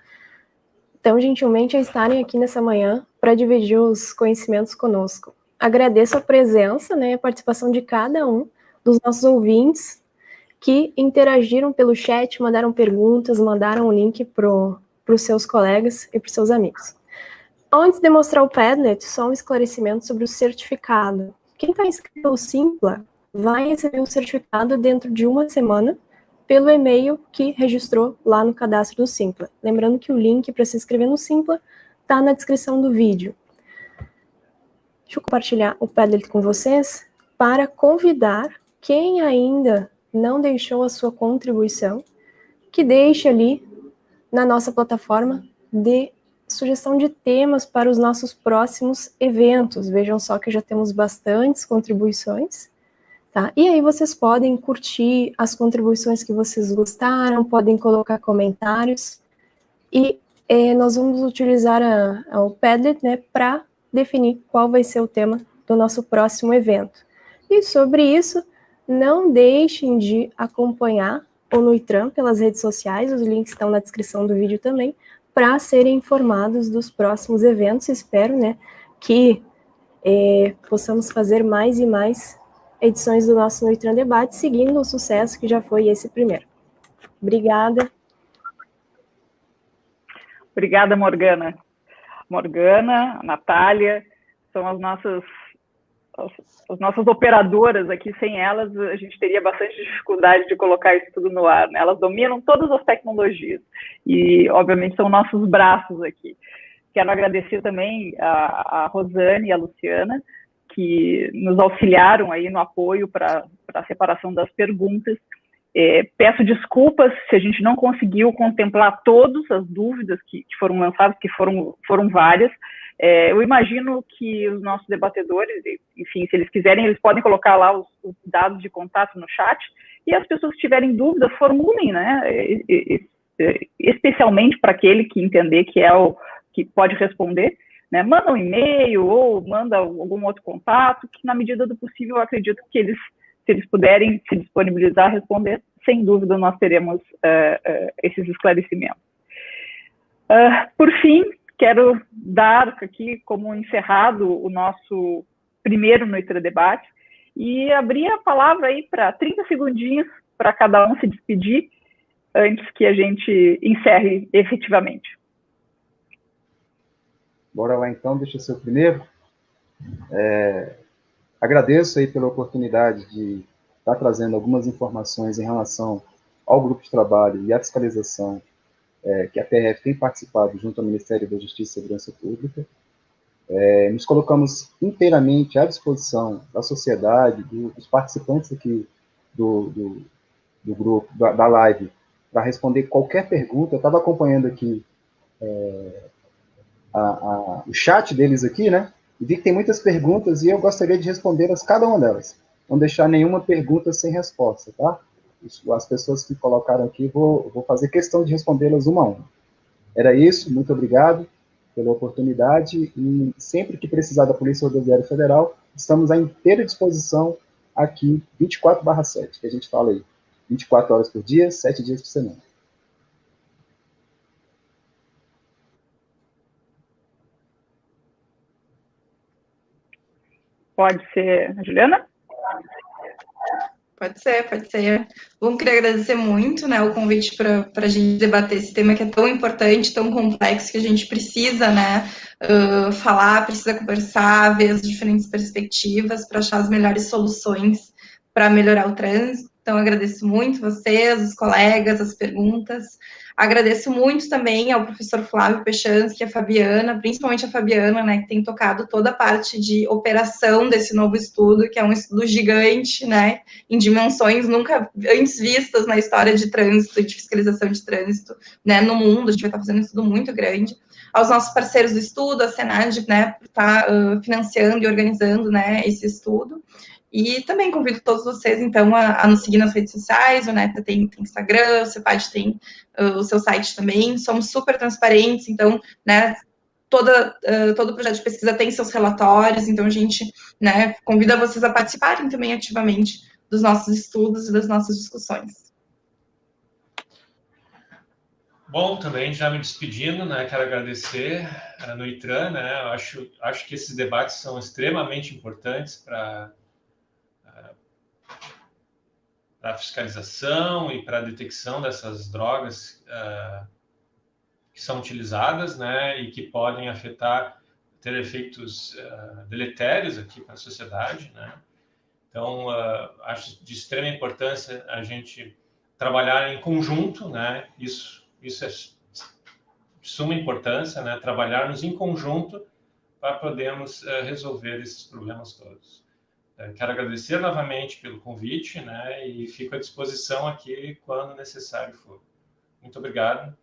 tão gentilmente a estarem aqui nessa manhã para dividir os conhecimentos conosco. Agradeço a presença, né, a participação de cada um dos nossos ouvintes que interagiram pelo chat, mandaram perguntas, mandaram o link para os seus colegas e para os seus amigos. Antes de mostrar o Padlet, só um esclarecimento sobre o certificado. Quem está inscrito no Simpla vai receber o certificado dentro de 1 semana pelo e-mail que registrou lá no cadastro do Simpla. Lembrando que o link para se inscrever no Simpla está na descrição do vídeo. Deixa eu compartilhar o Padlet com vocês para convidar quem ainda não deixou a sua contribuição, que deixe ali na nossa plataforma de sugestão de temas para os nossos próximos eventos. Vejam só que já temos bastantes contribuições. Tá? E aí vocês podem curtir as contribuições que vocês gostaram, podem colocar comentários, e nós vamos utilizar o Padlet, né, para definir qual vai ser o tema do nosso próximo evento. E sobre isso, não deixem de acompanhar o Nuitran pelas redes sociais, os links estão na descrição do vídeo também, para serem informados dos próximos eventos. Espero, né, que possamos fazer mais e mais edições do nosso Nuitran Debate, seguindo o sucesso que já foi esse primeiro. Obrigada. Obrigada, Morgana. Morgana, Natália, são as nossas operadoras aqui. Sem elas, a gente teria bastante dificuldade de colocar isso tudo no ar, né? Elas dominam todas as tecnologias e, obviamente, são nossos braços aqui. Quero agradecer também a Rosane e a Luciana, que nos auxiliaram aí no apoio para a separação das perguntas. Peço desculpas se a gente não conseguiu contemplar todas as dúvidas que foram lançadas, que foram várias. Eu imagino que os nossos debatedores, enfim, se eles quiserem, eles podem colocar lá os dados de contato no chat, e as pessoas que tiverem dúvidas, formulem, né? Especialmente para aquele que entender que é o que pode responder, né? Manda um e-mail ou manda algum outro contato, que na medida do possível eu acredito que eles, se eles puderem se disponibilizar a responder, sem dúvida nós teremos esses esclarecimentos. Por fim, quero dar aqui como encerrado o nosso primeiro Nuitran Debate e abrir a palavra aí para 30 segundinhos para cada um se despedir antes que a gente encerre efetivamente. Bora lá então, deixa eu ser o primeiro. Agradeço aí pela oportunidade de estar trazendo algumas informações em relação ao grupo de trabalho e à fiscalização que a TRF tem participado junto ao Ministério da Justiça e Segurança Pública. Nos colocamos inteiramente à disposição da sociedade, dos participantes aqui do grupo, da live, para responder qualquer pergunta. Eu estava acompanhando aqui o chat deles aqui, né? E vi que tem muitas perguntas e eu gostaria de respondê-las, cada uma delas. Não deixar nenhuma pergunta sem resposta, tá? As pessoas que colocaram aqui, vou fazer questão de respondê-las uma a uma. Era isso, muito obrigado pela oportunidade e sempre que precisar da Polícia Rodoviária Federal, estamos à inteira disposição aqui, 24/7, que a gente fala aí, 24 horas por dia, 7 dias por semana. Pode ser a Juliana? Pode ser. Bom, queria agradecer muito, né, o convite para a gente debater esse tema que é tão importante, tão complexo, que a gente precisa, né, falar, precisa conversar, ver as diferentes perspectivas para achar as melhores soluções para melhorar o trânsito. Então, agradeço muito vocês, os colegas, as perguntas. Agradeço muito também ao professor Flávio Pechansky, a Fabiana, principalmente a Fabiana, né, que tem tocado toda a parte de operação desse novo estudo, que é um estudo gigante, né, em dimensões nunca antes vistas na história de trânsito, de fiscalização de trânsito, né, no mundo. A gente vai estar fazendo um estudo muito grande. Aos nossos parceiros do estudo, a Senad, né, por estar financiando e organizando, né, esse estudo. E também convido todos vocês, então, a nos seguir nas redes sociais. O Neta tem Instagram, o CEPAD tem o seu site também. Somos super transparentes, então, né, todo projeto de pesquisa tem seus relatórios, então a gente, né, convida vocês a participarem também ativamente dos nossos estudos e das nossas discussões. Bom, também já me despedindo, né, quero agradecer a Nuitran, né, acho que esses debates são extremamente importantes para a fiscalização e para a detecção dessas drogas que são utilizadas, né, e que podem ter efeitos deletérios aqui para a sociedade, né. Então, acho de extrema importância a gente trabalhar em conjunto, né, isso é de suma importância, né, trabalharmos em conjunto para podermos resolver esses problemas todos. Quero agradecer novamente pelo convite, né, e fico à disposição aqui quando necessário for. Muito obrigado.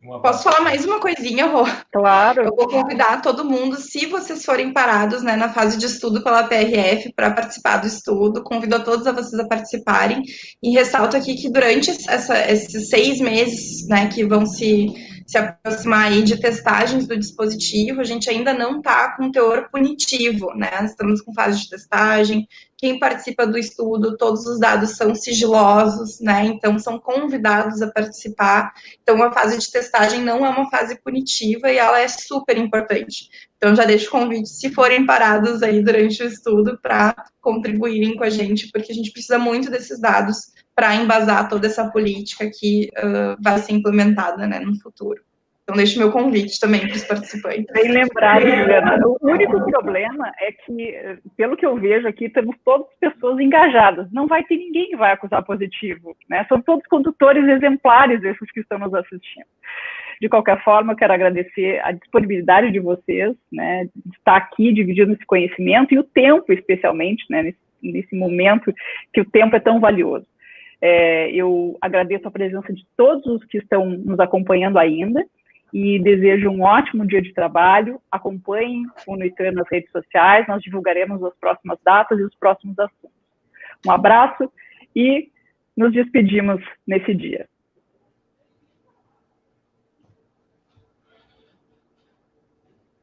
Posso falar mais uma coisinha, Rô? Claro. Eu vou convidar todo mundo, se vocês forem parados, né, na fase de estudo pela PRF, para participar do estudo. Convido a todos a vocês a participarem. E ressalto aqui que durante esses 6 meses, né, que vão se se aproximar aí de testagens do dispositivo. A gente ainda não está com teor punitivo, né? Estamos com fase de testagem. Quem participa do estudo, todos os dados são sigilosos, né? Então, são convidados a participar. Então, a fase de testagem não é uma fase punitiva e ela é super importante. Então, já deixo o convite, se forem parados aí durante o estudo, para contribuírem com a gente, porque a gente precisa muito desses dados para embasar toda essa política que vai ser implementada, né, no futuro. Então, deixo meu convite também para os participantes. Bem lembrado, Juliana. O único problema é que, pelo que eu vejo aqui, temos todas as pessoas engajadas. Não vai ter ninguém que vai acusar positivo, né? São todos condutores exemplares esses que estão nos assistindo. De qualquer forma, eu quero agradecer a disponibilidade de vocês, né, de estar aqui dividindo esse conhecimento e o tempo, especialmente, né, nesse momento que o tempo é tão valioso. Eu agradeço a presença de todos os que estão nos acompanhando ainda e desejo um ótimo dia de trabalho. Acompanhem o NUITRAN nas redes sociais, nós divulgaremos as próximas datas e os próximos assuntos. Um abraço e nos despedimos nesse dia.